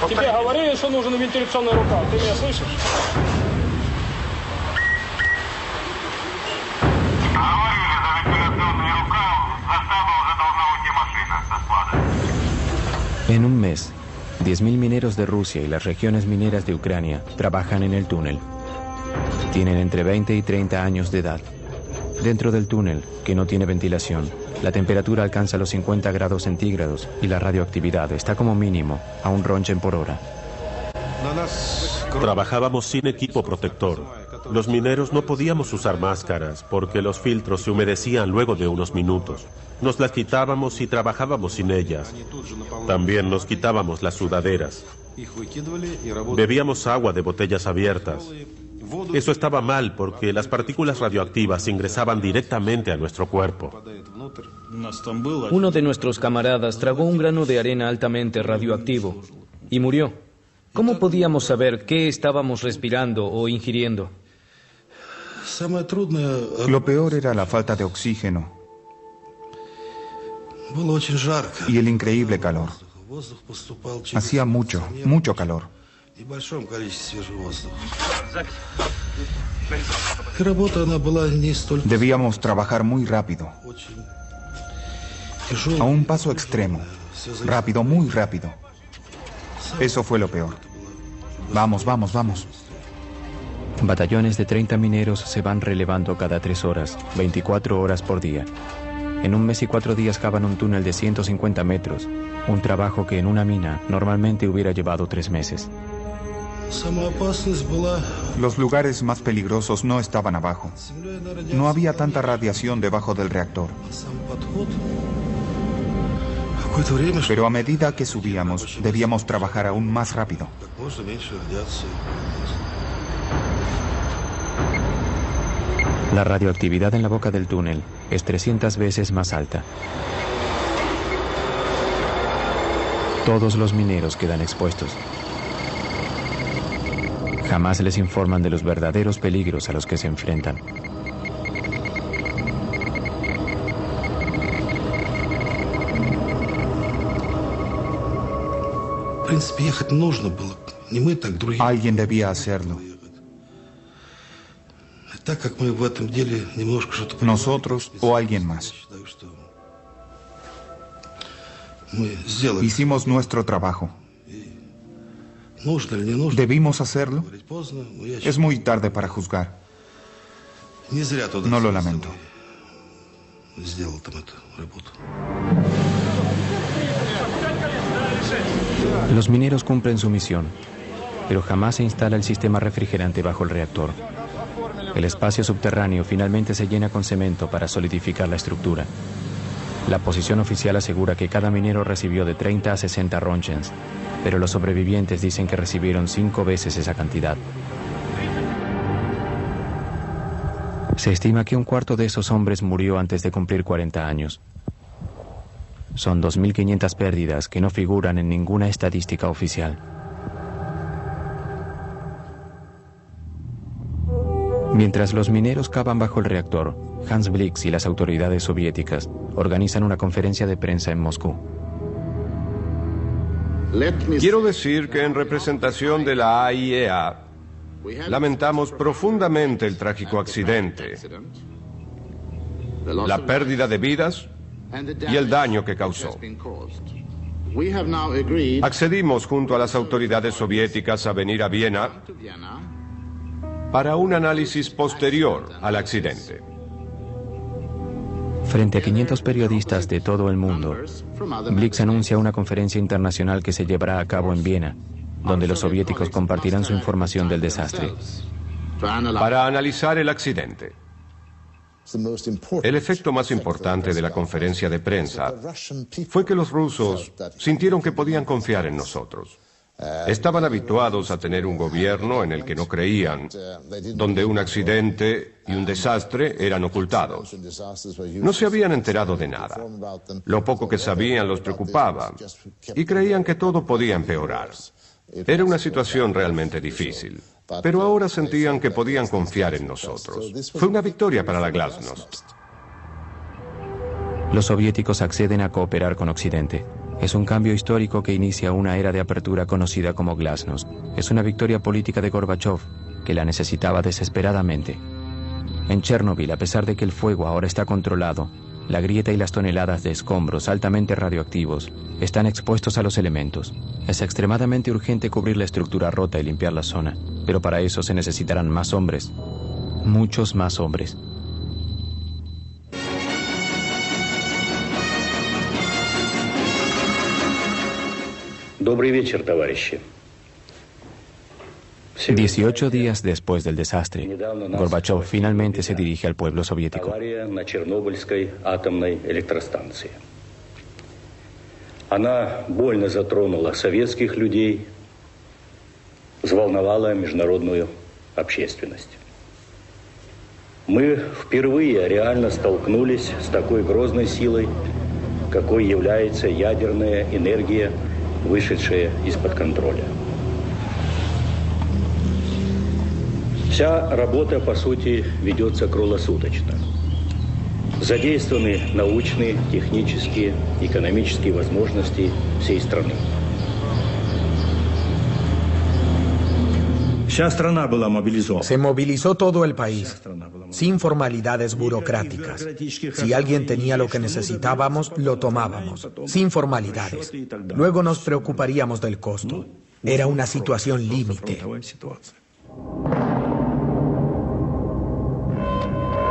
Speaker 13: Тебе говорили, что нужен вентиляционный рукав. Ты меня слышишь?
Speaker 14: Говорили за вентиляционный рукав. За штаба уже должна уйти машина со склада.
Speaker 1: En un mes, 10.000 mineros de Rusia y las regiones mineras de Ucrania trabajan en el túnel. Tienen entre 20 y 30 años de edad. Dentro del túnel, que no tiene ventilación, la temperatura alcanza los 50 grados centígrados y la radioactividad está como mínimo a 1 Roentgen por hora.
Speaker 2: Trabajábamos sin equipo protector. Los mineros no podíamos usar máscaras porque los filtros se humedecían luego de unos minutos. Nos las quitábamos y trabajábamos sin ellas. También nos quitábamos las sudaderas. Bebíamos agua de botellas abiertas. Eso estaba mal porque las partículas radioactivas ingresaban directamente a nuestro cuerpo.
Speaker 15: Uno de nuestros camaradas tragó un grano de arena altamente radioactivo y murió. ¿Cómo podíamos saber qué estábamos respirando o ingiriendo?
Speaker 16: Lo peor era la falta de oxígeno y el increíble calor. Hacía mucho calor. Debíamos trabajar muy rápido, a un paso extremo, rápido, muy rápido. Eso fue lo peor. Vamos.
Speaker 1: Batallones de 30 mineros se van relevando cada 3 horas, 24 horas por día. En un mes y 4 días cavan un túnel de 150 metros, un trabajo que en una mina normalmente hubiera llevado 3 meses.
Speaker 16: Los lugares más peligrosos no estaban abajo. No había tanta radiación debajo del reactor. Pero a medida que subíamos, debíamos trabajar aún más rápido.
Speaker 1: La radioactividad en la boca del túnel es 300 veces más alta. Todos los mineros quedan expuestos. Jamás les informan de los verdaderos peligros a los que se enfrentan.
Speaker 16: Alguien debía hacerlo. Nosotros o alguien más. Hicimos nuestro trabajo. ¿Debimos hacerlo? Es muy tarde para juzgar. No lo lamento.
Speaker 1: Los mineros cumplen su misión, pero jamás se instala el sistema refrigerante bajo el reactor. El espacio subterráneo finalmente se llena con cemento para solidificar la estructura. La posición oficial asegura que cada minero recibió de 30 a 60 Roentgens, pero los sobrevivientes dicen que recibieron 5 veces esa cantidad. Se estima que un cuarto de esos hombres murió antes de cumplir 40 años. Son 2.500 pérdidas que no figuran en ninguna estadística oficial. Mientras los mineros cavan bajo el reactor, Hans Blix y las autoridades soviéticas organizan una conferencia de prensa en Moscú.
Speaker 9: Quiero decir que en representación de la AIEA lamentamos profundamente el trágico accidente, la pérdida de vidas y el daño que causó. Accedimos junto a las autoridades soviéticas a venir a Viena para un análisis posterior al accidente.
Speaker 1: Frente a 500 periodistas de todo el mundo, Blix anuncia una conferencia internacional que se llevará a cabo en Viena, donde los soviéticos compartirán su información del desastre.
Speaker 9: Para analizar el accidente. El efecto más importante de la conferencia de prensa fue que los rusos sintieron que podían confiar en nosotros. Estaban habituados a tener un gobierno en el que no creían, donde un accidente y un desastre eran ocultados. No se habían enterado de nada. Lo poco que sabían los preocupaba y creían que todo podía empeorar. Era una situación realmente difícil, pero ahora sentían que podían confiar en nosotros. Fue una victoria para la Glasnost.
Speaker 1: Los soviéticos acceden a cooperar con Occidente. Es un cambio histórico que inicia una era de apertura conocida como Glasnost. Es una victoria política de Gorbachov, que la necesitaba desesperadamente. En Chernobyl, a pesar de que el fuego ahora está controlado, la grieta y las toneladas de escombros altamente radioactivos están expuestos a los elementos. Es extremadamente urgente cubrir la estructura rota y limpiar la zona, pero para eso se necesitarán más hombres, muchos más hombres.
Speaker 17: Добрый вечер, товарищи.
Speaker 1: 18 días después del desastre, Gorbachov finalmente se dirige al pueblo soviético.
Speaker 17: Авария на Чернобыльской атомной электростанции. Она больно затронула советских людей, взволновала международную общественность. Мы впервые реально столкнулись с такой грозной силой, какой является ядерная энергия, вышедшая из-под контроля. Вся работа, по сути, ведется круглосуточно. Задействованы научные, технические, экономические возможности всей страны.
Speaker 3: Se movilizó todo el país, sin formalidades burocráticas. Si alguien tenía lo que necesitábamos, lo tomábamos, sin formalidades. Luego nos preocuparíamos del costo. Era una situación límite.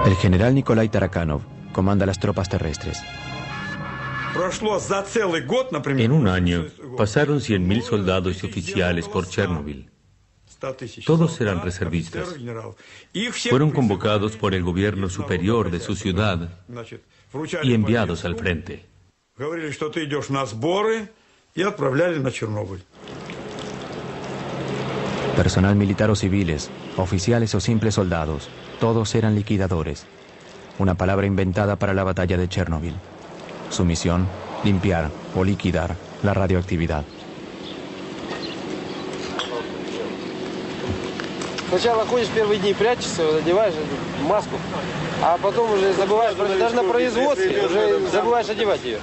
Speaker 1: El general Nikolai Tarakanov comanda las tropas terrestres.
Speaker 18: En un año pasaron 100.000 soldados y oficiales por Chernobyl. Todos eran reservistas. Fueron convocados por el gobierno superior de su ciudad y enviados al frente.
Speaker 1: Personal militar o civiles, oficiales o simples soldados, todos eran liquidadores. Una palabra inventada para la batalla de Chernobyl. Su misión, limpiar o liquidar la radioactividad.
Speaker 19: Сначала ходишь первые дни, прячешься, одеваешь маску, а потом уже забываешь, даже на производстве уже забываешь одевать ее.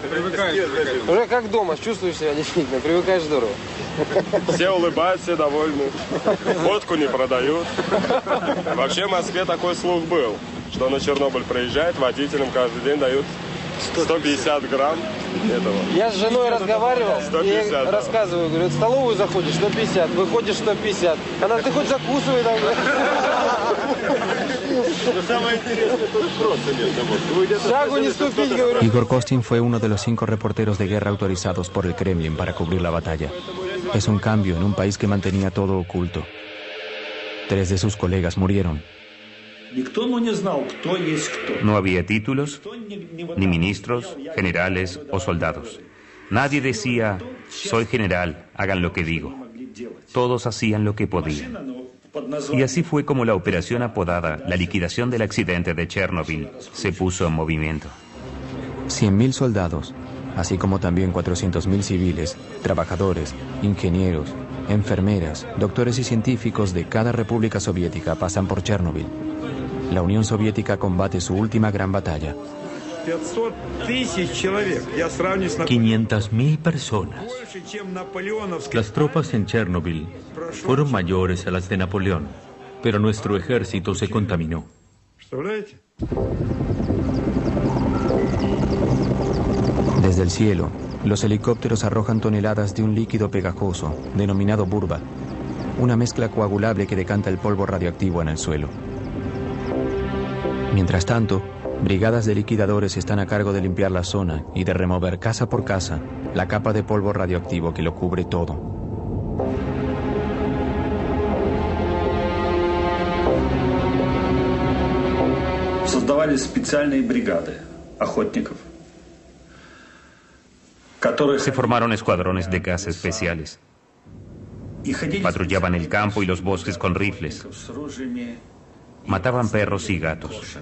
Speaker 19: Уже как дома, чувствуешь себя действительно, привыкаешь здорово.
Speaker 13: Все улыбаются, все довольны. Водку не продают. Вообще в Москве такой слух был, что на Чернобыль приезжает, водителям каждый день дают 150 грамм этого.
Speaker 19: Я с женой разговаривал,
Speaker 13: 150,
Speaker 19: и рассказываю, говорю, в столовую заходишь 150, выходишь 150. Она, ты хоть закусывай там.
Speaker 13: Самое интересное, тут просто нет.
Speaker 19: Шагу не ступить, говорю.
Speaker 1: Igor Kostin fue uno de los 5 reporteros de guerra autorizados por el Kremlin para cubrir la batalla. Es un cambio en un país que mantenía todo oculto. 3 de sus colegas murieron.
Speaker 5: No había títulos, ni ministros, generales o soldados. Nadie decía, soy general, hagan lo que digo. Todos hacían lo que podían. Y así fue como la operación apodada la liquidación del accidente de Chernobyl se puso en movimiento.
Speaker 1: 100.000 soldados, así como también 400.000 civiles, trabajadores, ingenieros, enfermeras, doctores y científicos de cada república soviética pasan por Chernobyl. La Unión Soviética combate su última gran batalla.
Speaker 18: 500.000 personas. Las tropas en Chernobyl fueron mayores a las de Napoleón, pero nuestro ejército se contaminó.
Speaker 1: Desde el cielo, los helicópteros arrojan toneladas de un líquido pegajoso, denominado burba, una mezcla coagulable que decanta el polvo radioactivo en el suelo. Mientras tanto, brigadas de liquidadores están a cargo de limpiar la zona y de remover casa por casa la capa de polvo radioactivo que lo cubre todo.
Speaker 20: Создавались специальные бригады охотников.
Speaker 5: Se formaron escuadrones de caza especiales. Patrullaban el campo y los bosques con rifles. Mataban perros y gatos.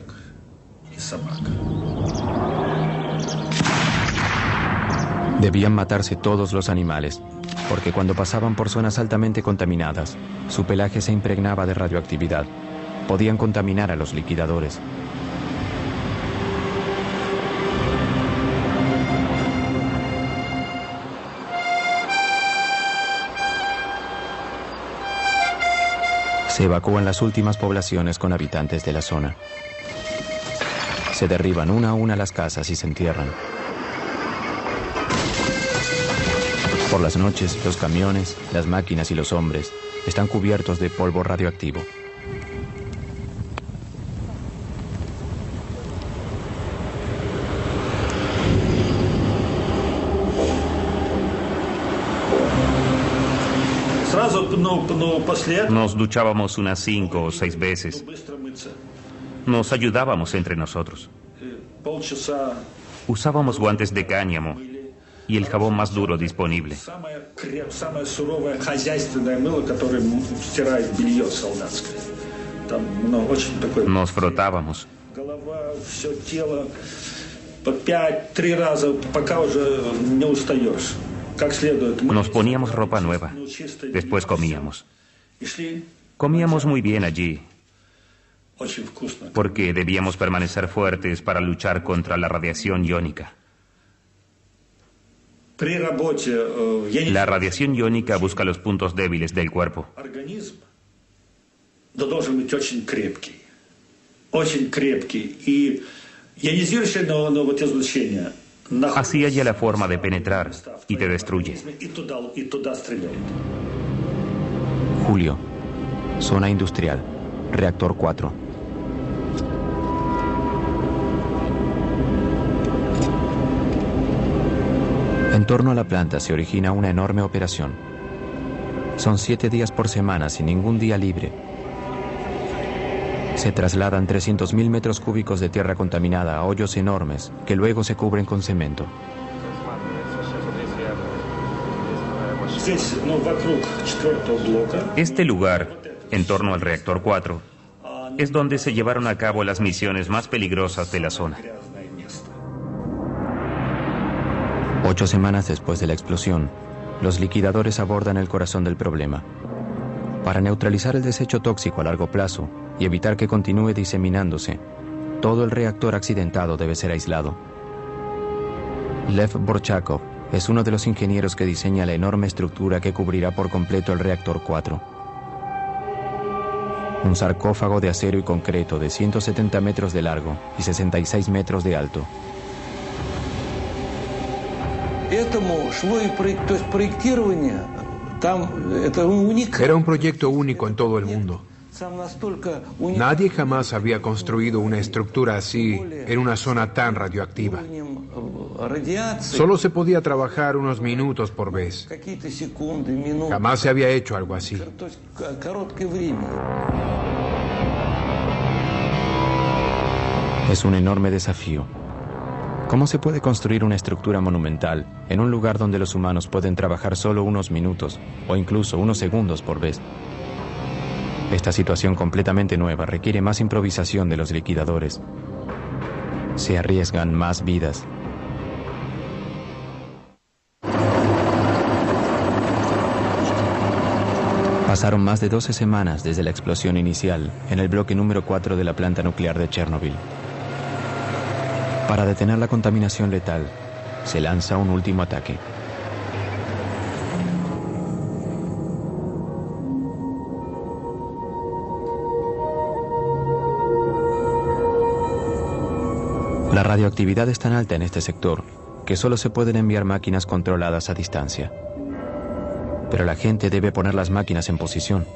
Speaker 5: Debían matarse todos los animales, porque cuando pasaban por zonas altamente contaminadas, su pelaje se impregnaba de radioactividad. Podían contaminar a los liquidadores. Se evacúan las últimas poblaciones con habitantes de la zona. Se derriban una a una las casas y se entierran. Por las noches, los camiones, las máquinas y los hombres están cubiertos de polvo radioactivo. Nos duchábamos unas 5 o 6 veces. Nos ayudábamos entre nosotros. Usábamos guantes de cáñamo y el jabón más duro disponible. Nos frotábamos. Nos poníamos ropa nueva. Después comíamos. Comíamos muy bien allí, porque debíamos permanecer fuertes para luchar contra la radiación iónica. La radiación iónica busca los puntos débiles del cuerpo. Así halla la forma de penetrar y te destruye. Julio, zona industrial, reactor 4. En torno a la planta se origina una enorme operación. Son 7 días por semana sin ningún día libre. Se trasladan 300.000 metros cúbicos de tierra contaminada a hoyos enormes que luego se cubren con cemento. Este lugar, en torno al reactor 4, es donde se llevaron a cabo las misiones más peligrosas de la zona. 8 semanas después de la explosión, los liquidadores abordan el corazón del problema. Para neutralizar el desecho tóxico a largo plazo y evitar que continúe diseminándose, todo el reactor accidentado debe ser aislado. Lev Borchakov es uno de los ingenieros que diseña la enorme estructura que cubrirá por completo el reactor 4. Un sarcófago de acero y concreto de 170 metros de largo y 66 metros de alto.
Speaker 21: Era un proyecto único en todo el mundo. Nadie jamás había construido una estructura así en una zona tan radioactiva. Solo se podía trabajar unos minutos por vez. Jamás se había hecho algo así.
Speaker 1: Es un enorme desafío. ¿Cómo se puede construir una estructura monumental en un lugar donde los humanos pueden trabajar solo unos minutos o incluso unos segundos por vez? Esta situación completamente nueva requiere más improvisación de los liquidadores. Se arriesgan más vidas. Pasaron más de 12 semanas desde la explosión inicial en el bloque número 4 de la planta nuclear de Chernobyl. Para detener la contaminación letal, se lanza un último ataque. La radioactividad es tan alta en este sector que solo se pueden enviar máquinas controladas a distancia. Pero la gente debe poner las máquinas en posición.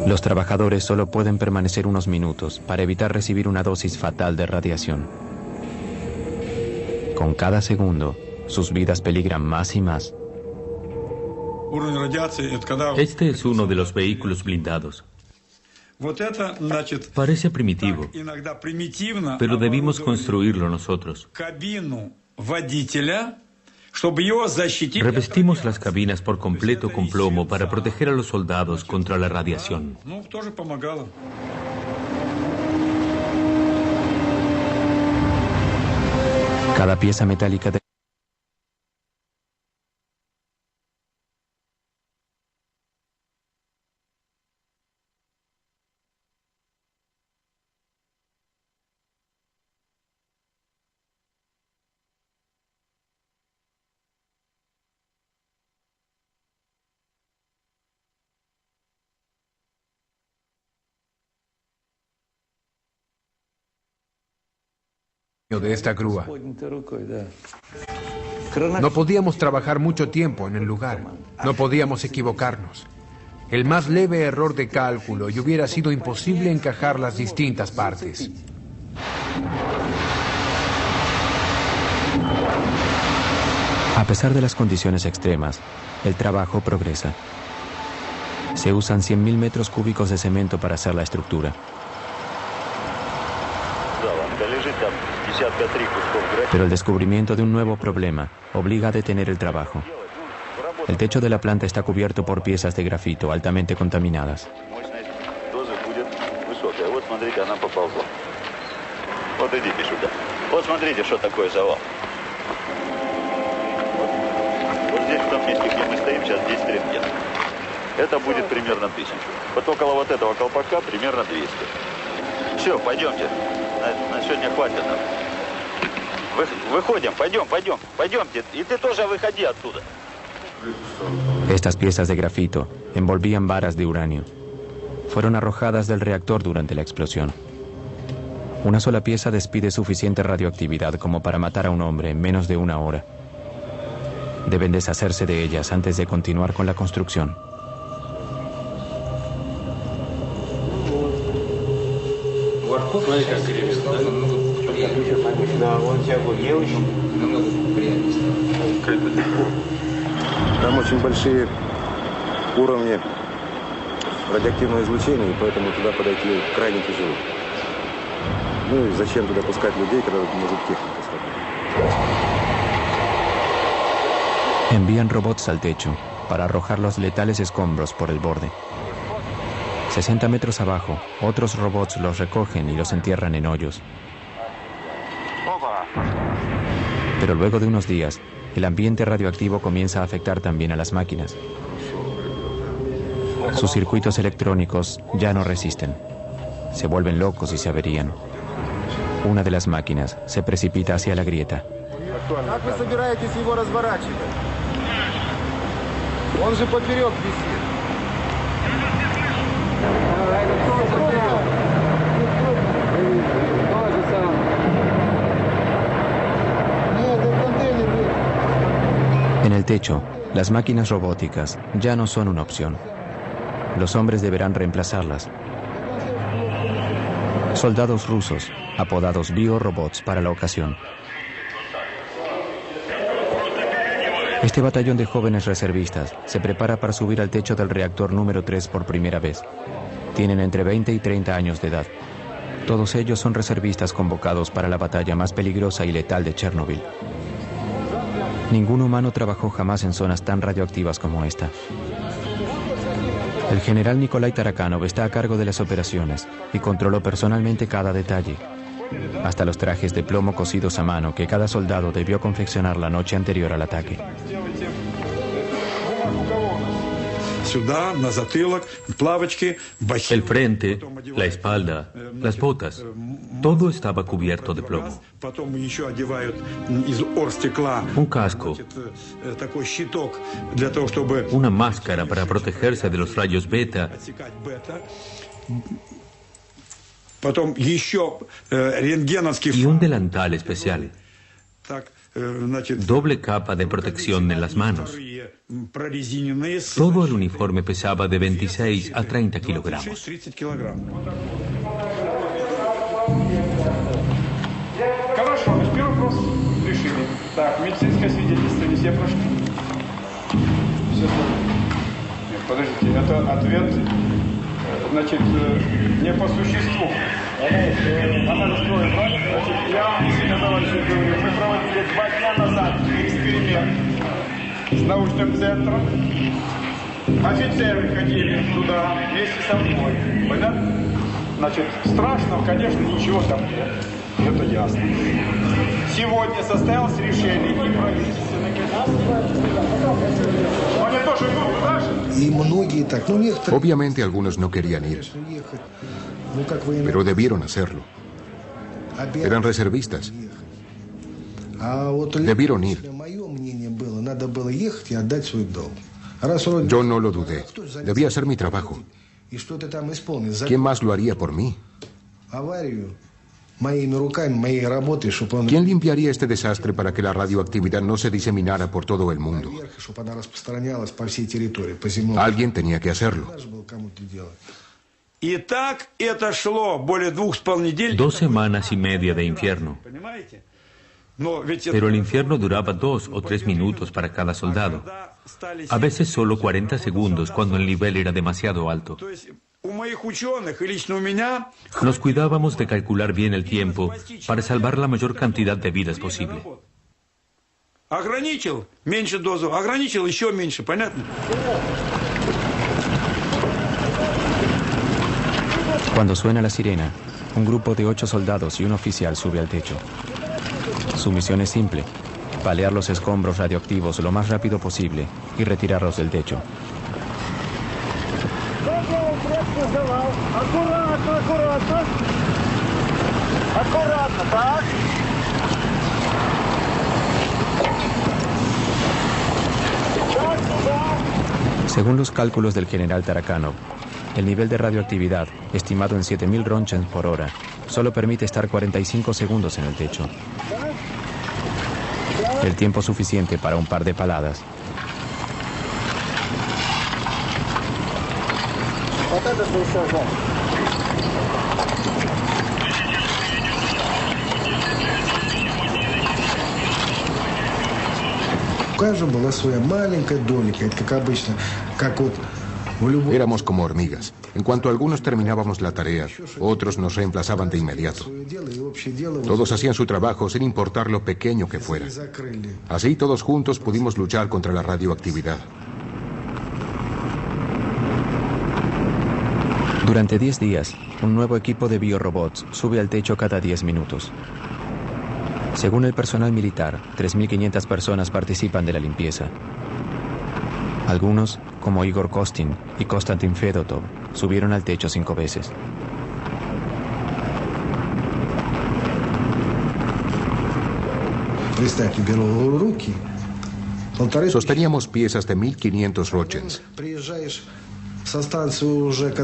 Speaker 1: Los trabajadores solo pueden permanecer unos minutos para evitar recibir una dosis fatal de radiación. Con cada segundo, sus vidas peligran más y más.
Speaker 18: Este es uno de los vehículos blindados. Parece primitivo, pero debimos construirlo nosotros. Revestimos las cabinas por completo con plomo para proteger a los soldados contra la radiación.
Speaker 1: Cada pieza metálica de
Speaker 21: de esta grúa. No podíamos trabajar mucho tiempo en el lugar. No podíamos equivocarnos. El más leve error de cálculo y hubiera sido imposible encajar las distintas partes.
Speaker 1: A pesar de las condiciones extremas, el trabajo progresa. Se usan 100.000 metros cúbicos de cemento para hacer la estructura. Pero el descubrimiento de un nuevo problema obliga a detener el trabajo. El techo de la planta está cubierto por piezas de grafito altamente contaminadas.
Speaker 14: Это будет примерно 1000. Вот около вот этого колпака примерно 200. Все, пойдемте. На сегодня хватит нам. Выходим, пойдемте. И ты тоже выходи оттуда.
Speaker 1: Estas piezas de grafito envolvían varas de uranio. Fueron arrojadas del reactor durante la explosión. Una sola pieza despide suficiente radioactividad como para matar a un hombre en menos de 1 hora. Deben deshacerse de ellas antes de continuar con la construcción.
Speaker 8: Там очень большие уровни радиоактивного излучения, и поэтому туда подойти крайне тяжело. Ну и зачем туда пускать людей, когда тут может техника сработать?
Speaker 1: Envían robots al techo para arrojar los letales escombros por el borde. 60 metros abajo, otros robots los recogen y los entierran en hoyos. Pero luego de unos días, el ambiente radioactivo comienza a afectar también a las máquinas. Sus circuitos electrónicos ya no resisten. Se vuelven locos y se averían. Una de las máquinas se precipita hacia la grieta. En el techo, las máquinas robóticas ya no son una opción. Los hombres deberán reemplazarlas. Soldados rusos, apodados biorobots para la ocasión. Este batallón de jóvenes reservistas se prepara para subir al techo del reactor número 3 por primera vez. Tienen entre 20 y 30 años de edad. Todos ellos son reservistas convocados para la batalla más peligrosa y letal de Chernobyl. Ningún humano trabajó jamás en zonas tan radioactivas como esta. El general Nikolai Tarakanov está a cargo de las operaciones y controló personalmente cada detalle, hasta los trajes de plomo cosidos a mano que cada soldado debió confeccionar la noche anterior al ataque.
Speaker 18: El frente, la espalda, las botas, todo estaba cubierto de plomo. Un casco, una máscara para protegerse de los rayos beta, y un delantal especial. Doble capa de protección en las manos. Todo el uniforme pesaba de 26 a 30 kilogramos.
Speaker 7: Хорошо, значит, первый вопрос решили. Так, медицинское свидетельство все прошли? Все. Нет, подождите, это ответ, значит, не по существу. Она строит, значит, я, Сергей Товарищевич, говорю, мы проводили 2 дня назад эксперимент с научным центром. Офицеры ходили туда вместе со мной. Понятно? Значит, страшного, конечно, ничего там нет. Это ясно. Сегодня состоялось решение и правительственное. Они тоже идут туда же?
Speaker 4: И многие так, ну некоторые...
Speaker 22: Obviamente algunos no querían ir, pero debieron hacerlo. Eran reservistas. Debieron ir. Yo no lo dudé. Debía hacer mi trabajo. ¿Quién más lo haría por mí? ¿Quién limpiaría este desastre para que la radioactividad no se diseminara por todo el mundo? Alguien tenía que hacerlo.
Speaker 18: 2 semanas y media de infierno. Pero el infierno duraba 2 o 3 minutos para cada soldado. A veces solo 40 segundos cuando el nivel era demasiado alto. Nos cuidábamos de calcular bien el tiempo para salvar la mayor cantidad de vidas posible.
Speaker 1: Cuando suena la sirena, un grupo de 8 soldados y un oficial sube al techo. Su misión es simple: palear los escombros radioactivos lo más rápido posible y retirarlos del techo. Según los cálculos del general Tarakanov, el nivel de radioactividad, estimado en 7000 Roentgens por hora, solo permite estar 45 segundos en el techo. El tiempo suficiente para un par de paladas.
Speaker 22: Éramos como hormigas. En cuanto algunos terminábamos la tarea, otros nos reemplazaban de inmediato. Todos hacían su trabajo sin importar lo pequeño que fuera. Así, todos juntos pudimos luchar contra la radioactividad.
Speaker 1: Durante 10 días, un nuevo equipo de biorobots sube al techo cada 10 minutos. Según el personal militar, 3.500 personas participan de la limpieza. Algunos, como Igor Kostin y Konstantin Fedotov, subieron al techo 5 veces.
Speaker 22: Sosteníamos piezas de 1500 Roentgens.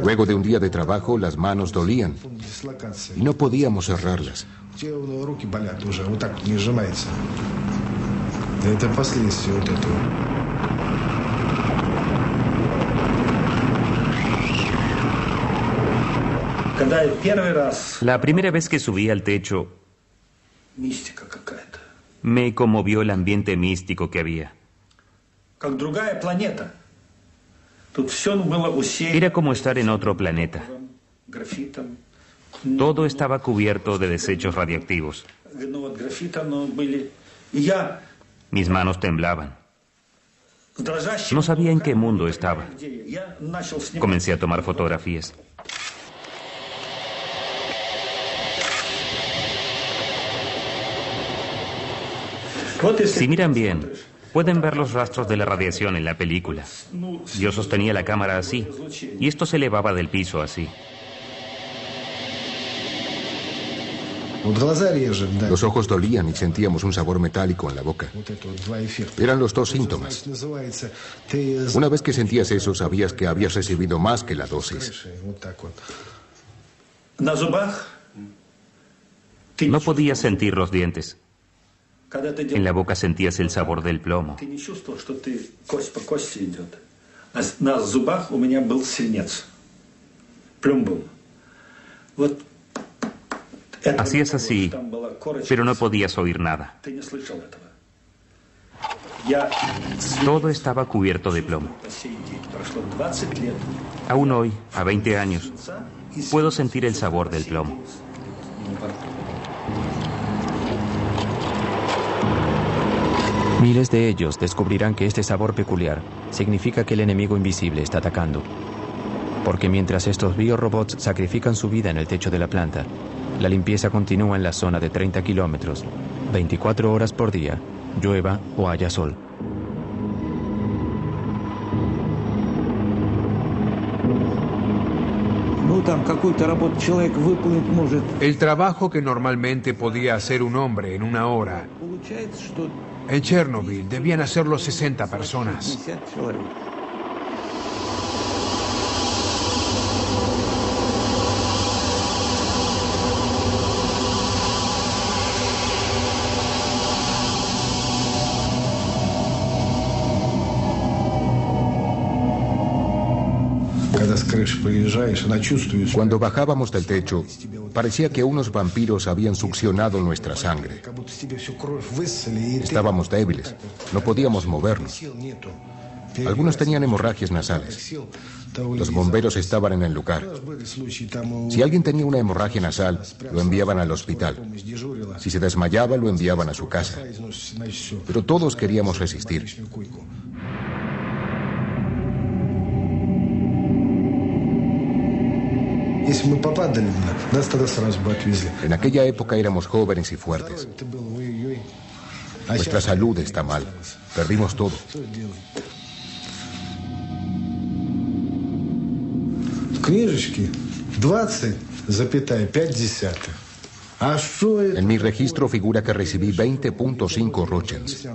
Speaker 22: Luego de un día de trabajo, las manos dolían y no podíamos cerrarlas.
Speaker 5: La primera vez que subí al techo, me conmovió el ambiente místico que había. Era como estar en otro planeta. Todo estaba cubierto de desechos radiactivos. Mis manos temblaban. No sabía en qué mundo estaba. Comencé a tomar fotografías. Si miran bien, pueden ver los rastros de la radiación en la película. Yo sostenía la cámara así, y esto se elevaba del piso así.
Speaker 22: Los ojos dolían y sentíamos un sabor metálico en la boca. Eran los dos síntomas. Una vez que sentías eso, sabías que habías recibido más que la dosis.
Speaker 5: No podías sentir los dientes. En la boca sentías el sabor del plomo. Hacías así, pero no podías oír nada. Todo estaba cubierto de plomo. Aún hoy, a 20 años, puedo sentir el sabor del plomo.
Speaker 1: Miles de ellos descubrirán que este sabor peculiar significa que el enemigo invisible está atacando. Porque mientras estos biorobots sacrifican su vida en el techo de la planta, la limpieza continúa en la zona de 30 kilómetros, 24 horas por día, llueva o haya sol.
Speaker 21: El trabajo que normalmente podía hacer un hombre en una hora, en Chernobyl debían hacerlo 60 personas.
Speaker 22: Cuando bajábamos del techo, parecía que unos vampiros habían succionado nuestra sangre. Estábamos débiles, no podíamos movernos. Algunos tenían hemorragias nasales. Los bomberos estaban en el lugar. Si alguien tenía una hemorragia nasal, lo enviaban al hospital. Si se desmayaba, lo enviaban a su casa. Pero todos queríamos resistir. En aquella época éramos jóvenes y fuertes. Nuestra salud está mal. Perdimos todo. En mi registro figura que recibí 20.5 rochens.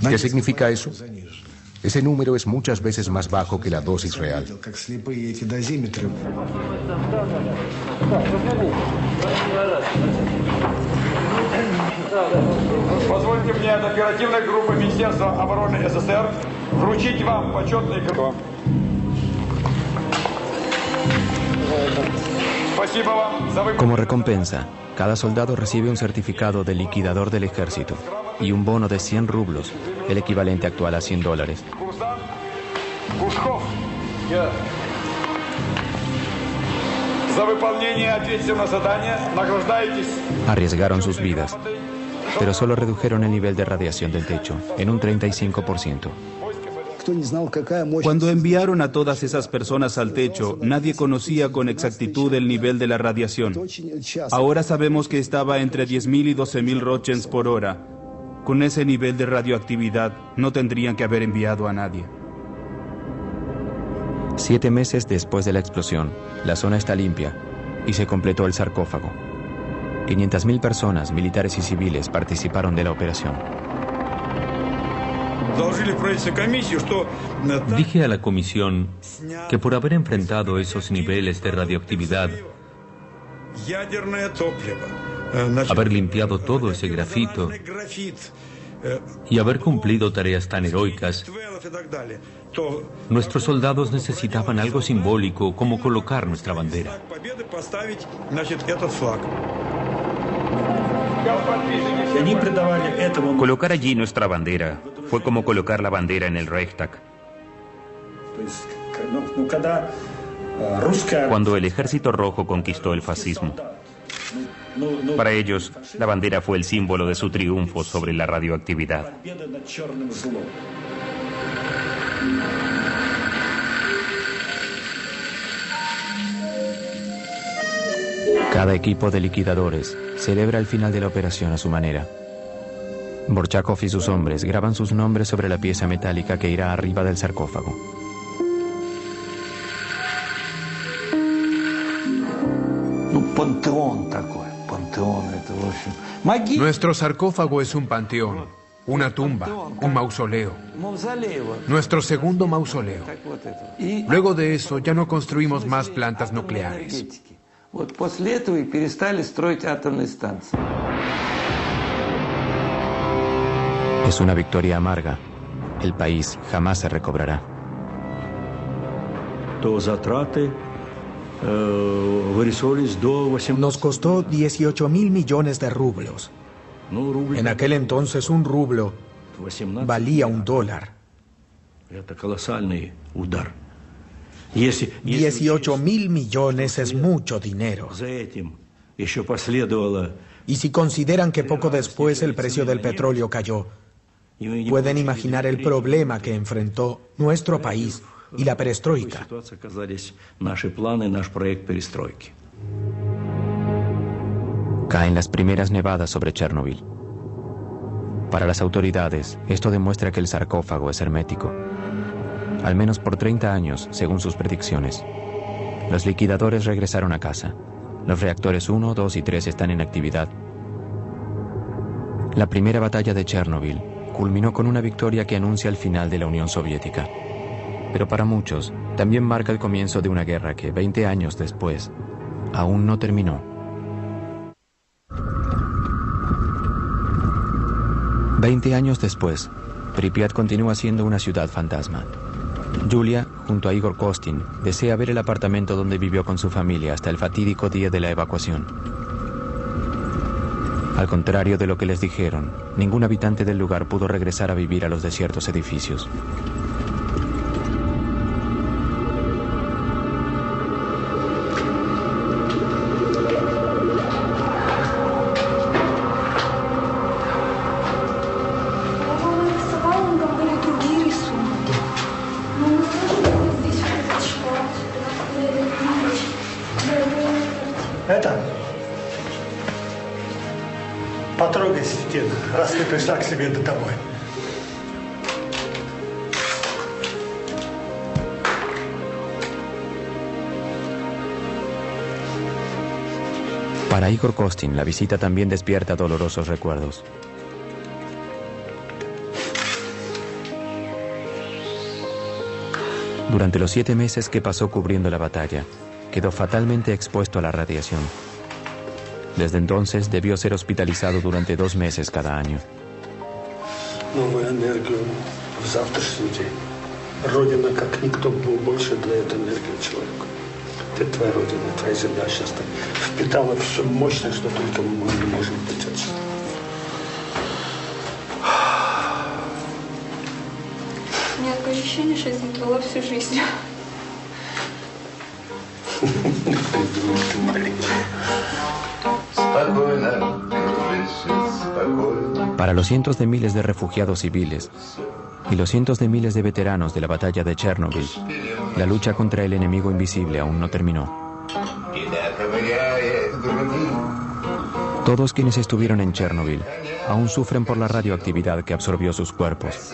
Speaker 22: ¿Qué significa eso? Ese número es muchas veces más bajo que la dosis real.
Speaker 7: Позвольте мне от оперативной группы Министерства обороны СССР вручить вам почетный гроб. Спасибо вам за выполнение.
Speaker 1: Como recompensa, cada soldado recibe un certificado de liquidador del ejército y un bono de 100 rublos, el equivalente actual a $100.
Speaker 7: За выполнение ответственного задания награждаетесь.
Speaker 1: Arriesgaron sus vidas, pero solo redujeron el nivel de radiación del techo en un 35%.
Speaker 12: Cuando enviaron a todas esas personas al techo, nadie conocía con exactitud el nivel de la radiación. Ahora sabemos que estaba entre 10.000 y 12.000 rochens por hora. Con ese nivel de radioactividad, no tendrían que haber enviado a nadie.
Speaker 1: 7 meses después de la explosión, la zona está limpia y se completó el sarcófago. 500.000 personas, militares y civiles, participaron de la operación.
Speaker 18: Dije a la comisión que por haber enfrentado esos niveles de radioactividad, haber limpiado todo ese grafito y haber cumplido tareas tan heroicas, nuestros soldados necesitaban algo simbólico como colocar nuestra bandera.
Speaker 5: Colocar allí nuestra bandera fue como colocar la bandera en el Reichstag. Cuando el Ejército Rojo conquistó el fascismo, Para ellos, la bandera fue el símbolo de su triunfo sobre la radioactividad.
Speaker 1: Cada equipo de liquidadores celebra el final de la operación a su manera. Borchakov y sus hombres graban sus nombres sobre la pieza metálica que irá arriba del sarcófago.
Speaker 21: Nuestro sarcófago es un panteón, una tumba, un mausoleo. Nuestro segundo mausoleo. Luego de eso ya no construimos más plantas nucleares.
Speaker 1: Es una victoria amarga. El país jamás se recobrará.
Speaker 3: Nos costó 18.000 millones de rublos. En aquel entonces un rublo valía $1. 18.000 millones es mucho dinero. Y si consideran que poco después el precio del petróleo cayó, pueden imaginar el problema que enfrentó nuestro país y la perestroika.
Speaker 1: Caen las primeras nevadas sobre Chernobyl. Para las autoridades, esto demuestra que el sarcófago es hermético. Al menos por 30 años, según sus predicciones. Los liquidadores regresaron a casa. Los reactores 1, 2 y 3 están en actividad. La primera batalla de Chernobyl culminó con una victoria que anuncia el final de la Unión Soviética. Pero para muchos, también marca el comienzo de una guerra que, 20 años después, aún no terminó. 20 años después, Pripyat continúa siendo una ciudad fantasma. Yulia, junto a Igor Kostin, desea ver el apartamento donde vivió con su familia hasta el fatídico día de la evacuación. Al contrario de lo que les dijeron, ningún habitante del lugar pudo regresar a vivir a los desiertos edificios.
Speaker 6: Потрогайся, стену, раз ты пришла к себе домой.
Speaker 1: Para Igor Kostin, la visita también despierta dolorosos recuerdos. Durante los 7 meses que pasó cubriendo la batalla, quedó fatalmente expuesto a la radiación. Desde entonces debió ser hospitalizado durante 2 meses cada año.
Speaker 6: Новую энергию в завтрашний день. Родина, как никто, больше дает энергию человеку. Это твоя родина, твоя земля сейчас так впитала все мощное, что только мы не можем дотянуться.
Speaker 11: У меня такое ощущение, что я здесь была всю жизнь.
Speaker 1: Para los cientos de miles de refugiados civiles y los cientos de miles de veteranos de la batalla de Chernobyl, la lucha contra el enemigo invisible aún no terminó. Todos quienes estuvieron en Chernobyl aún sufren por la radioactividad que absorbió sus cuerpos.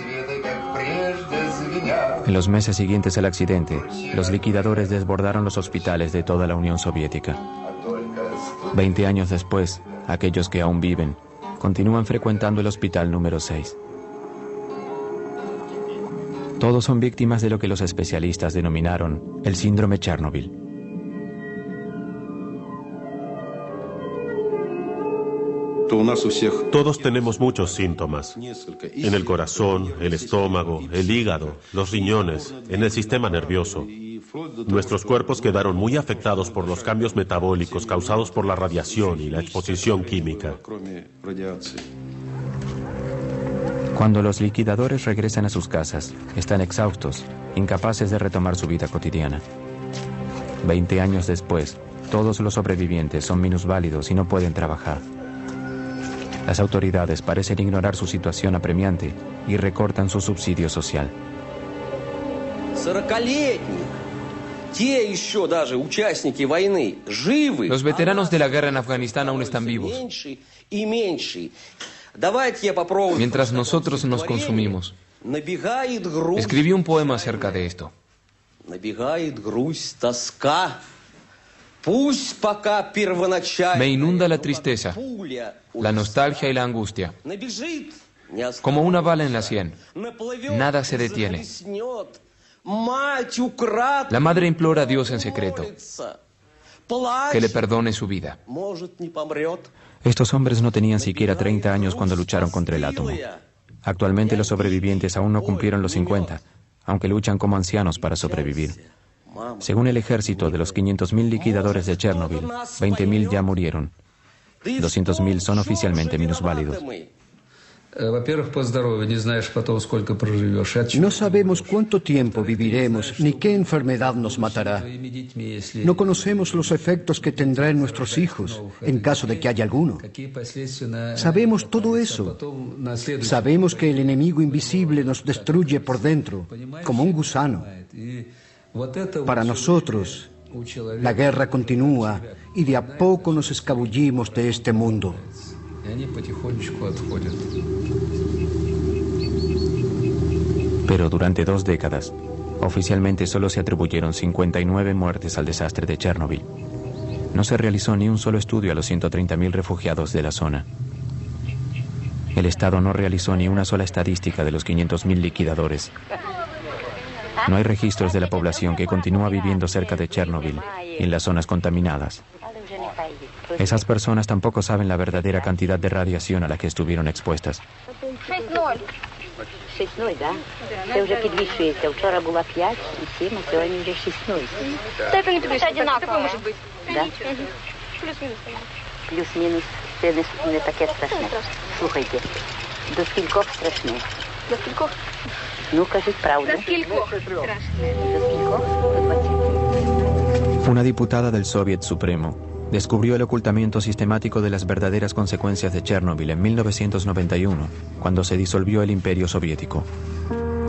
Speaker 1: En los meses siguientes al accidente, los liquidadores desbordaron los hospitales de toda la Unión Soviética. 20 años después, aquellos que aún viven continúan frecuentando el hospital número 6. Todos son víctimas de lo que los especialistas denominaron el síndrome Chernobyl.
Speaker 2: Todos tenemos muchos síntomas. En el corazón, el estómago, el hígado, los riñones, en el sistema nervioso. Nuestros cuerpos quedaron muy afectados por los cambios metabólicos causados por la radiación y la exposición química.
Speaker 1: Cuando los liquidadores regresan a sus casas, están exhaustos, incapaces de retomar su vida cotidiana. 20 años después, todos los sobrevivientes son minusválidos y no pueden trabajar. Las autoridades parecen ignorar su situación apremiante y recortan su subsidio social.
Speaker 10: Los veteranos de la guerra en Afganistán aún están vivos. Mientras nosotros nos consumimos. Escribí un poema acerca de esto. Me inunda la tristeza, la nostalgia y la angustia. Como una bala en la sien. Nada se detiene. La madre implora a Dios en secreto que le perdone su vida.
Speaker 1: Estos hombres no tenían siquiera 30 años cuando lucharon contra el átomo. Actualmente los sobrevivientes aún no cumplieron los 50, aunque luchan como ancianos para sobrevivir. Según el ejército, de los 500.000 liquidadores de Chernobyl, 20.000 ya murieron. 200.000 son oficialmente minusválidos.
Speaker 15: No sabemos cuánto tiempo viviremos ni qué enfermedad nos matará. No conocemos los efectos que tendrá en nuestros hijos, en caso de que haya alguno. Sabemos todo eso. Sabemos que el enemigo invisible nos destruye por dentro, como un gusano. Para nosotros, la guerra continúa y de a poco nos escabullimos de este mundo.
Speaker 1: Pero durante 2 décadas, oficialmente solo se atribuyeron 59 muertes al desastre de Chernobyl. No se realizó ni un solo estudio a los 130.000 refugiados de la zona. El Estado no realizó ni una sola estadística de los 500.000 liquidadores. No hay registros de la población que continúa viviendo cerca de Chernobyl y en las zonas contaminadas. Esas personas tampoco saben la verdadera cantidad de radiación a la que estuvieron expuestas.
Speaker 23: 6-0, да? Це вже підвищується. Вчора була 5 і 7, а сьогодні вже 6-0.
Speaker 11: Це не підвищується, таке може бути.
Speaker 23: Да?
Speaker 11: Плюс-мінус.
Speaker 23: Плюс-мінус. Це не таке страшне. Слухайте, до скількох страшне?
Speaker 11: До скількох?
Speaker 23: Ну, кажіть правду.
Speaker 11: До скількох страшне?
Speaker 23: До скількох? До 20.
Speaker 1: Una diputada del Soviet Supremo descubrió el ocultamiento sistemático de las verdaderas consecuencias de Chernobyl en 1991, cuando se disolvió el Imperio Soviético.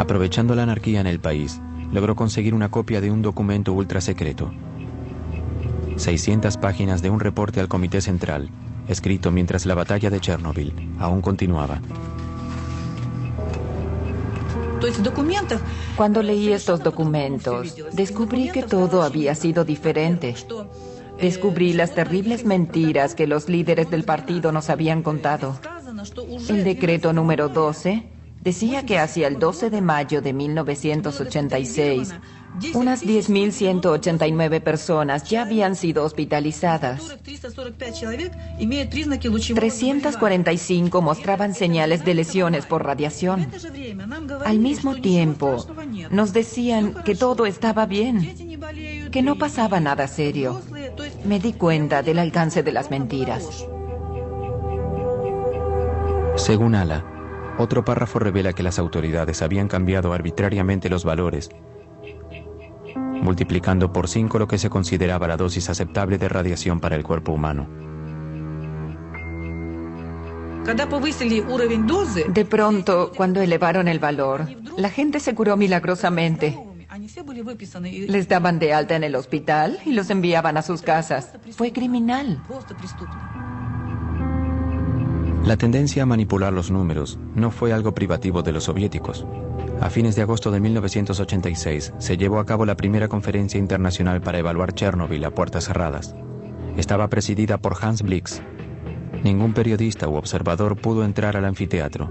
Speaker 1: Aprovechando la anarquía en el país, logró conseguir una copia de un documento ultrasecreto. 600 páginas de un reporte al Comité Central, escrito mientras la batalla de Chernobyl aún continuaba.
Speaker 24: Cuando leí estos documentos, descubrí que todo había sido diferente. Descubrí las terribles mentiras que los líderes del partido nos habían contado. El decreto número 12 decía que hacia el 12 de mayo de 1986, unas 10.189 personas ya habían sido hospitalizadas. 345 mostraban señales de lesiones por radiación. Al mismo tiempo, nos decían que todo estaba bien, que no pasaba nada serio. Me di cuenta del alcance de las mentiras.
Speaker 1: Según Ala, otro párrafo revela que las autoridades habían cambiado arbitrariamente los valores, multiplicando por 5 lo que se consideraba la dosis aceptable de radiación para el cuerpo humano.
Speaker 24: De pronto, cuando elevaron el valor, la gente se curó milagrosamente. Les daban de alta en el hospital y los enviaban a sus casas. Fue criminal.
Speaker 1: La tendencia a manipular los números no fue algo privativo de los soviéticos. A fines de agosto de 1986 se llevó a cabo la primera conferencia internacional para evaluar Chernobyl a puertas cerradas. Estaba presidida por Hans Blix. Ningún periodista u observador pudo entrar al anfiteatro.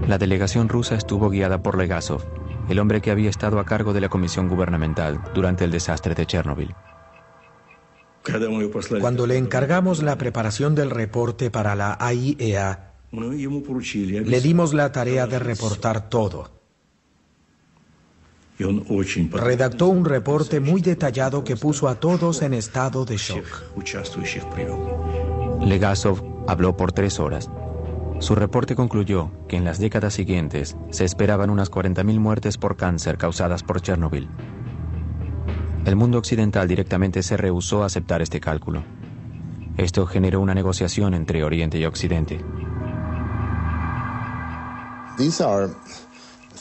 Speaker 1: La delegación rusa estuvo guiada por Legasov, el hombre que había estado a cargo de la comisión gubernamental durante el desastre de Chernobyl.
Speaker 3: Cuando le encargamos la preparación del reporte para la AIEA, le dimos la tarea de reportar todo. Redactó un reporte muy detallado que puso a todos en estado de shock.
Speaker 1: Legasov habló por 3 horas. Su reporte concluyó que en las décadas siguientes se esperaban unas 40.000 muertes por cáncer causadas por Chernobyl. El mundo occidental directamente se rehusó a aceptar este cálculo. Esto generó una negociación entre Oriente y Occidente.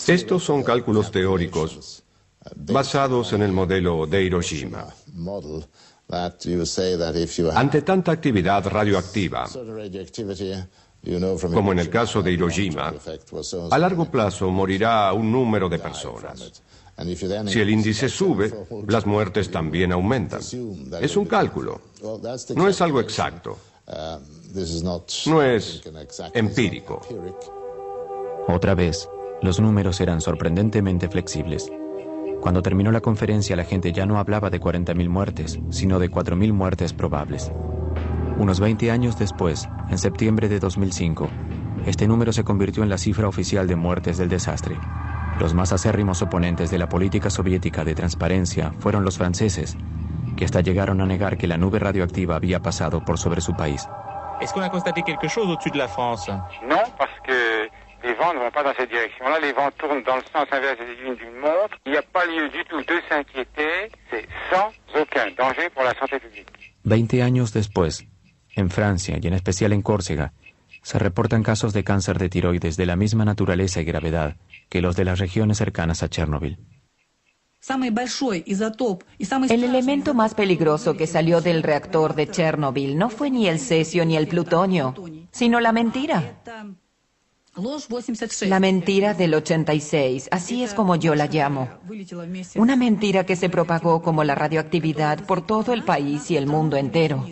Speaker 9: Estos son cálculos teóricos basados en el modelo de Hiroshima. Ante tanta actividad radioactiva, como en el caso de Hiroshima, a largo plazo morirá un número de personas. Si el índice sube, las muertes también aumentan. Es un cálculo. No es algo exacto. No es empírico.
Speaker 1: Otra vez, los números eran sorprendentemente flexibles. Cuando terminó la conferencia, la gente ya no hablaba de 40.000 muertes, sino de 4.000 muertes probables. Unos 20 años después, en septiembre de 2005, este número se convirtió en la cifra oficial de muertes del desastre. Los más acérrimos oponentes de la política soviética de transparencia fueron los franceses, que hasta llegaron a negar que la nube radioactiva había pasado por sobre su país.
Speaker 13: Est-ce qu'on a constaté quelque chose au-dessus de la France?
Speaker 16: Non, parce que les vents ne vont pas dans cette direction-là. Les vents tournent dans le sens inverse d'une montre. Il n'y a pas lieu du tout de s'inquiéter. C'est sans aucun danger pour la santé publique.
Speaker 1: 20 años después, en Francia y en especial en Córcega, se reportan casos de cáncer de tiroides de la misma naturaleza y gravedad que los de las regiones cercanas a Chernobyl.
Speaker 24: El elemento más peligroso que salió del reactor de Chernobyl no fue ni el cesio ni el plutonio, sino la mentira. La mentira del 86, así es como yo la llamo. Una mentira que se propagó como la radioactividad por todo el país y el mundo entero.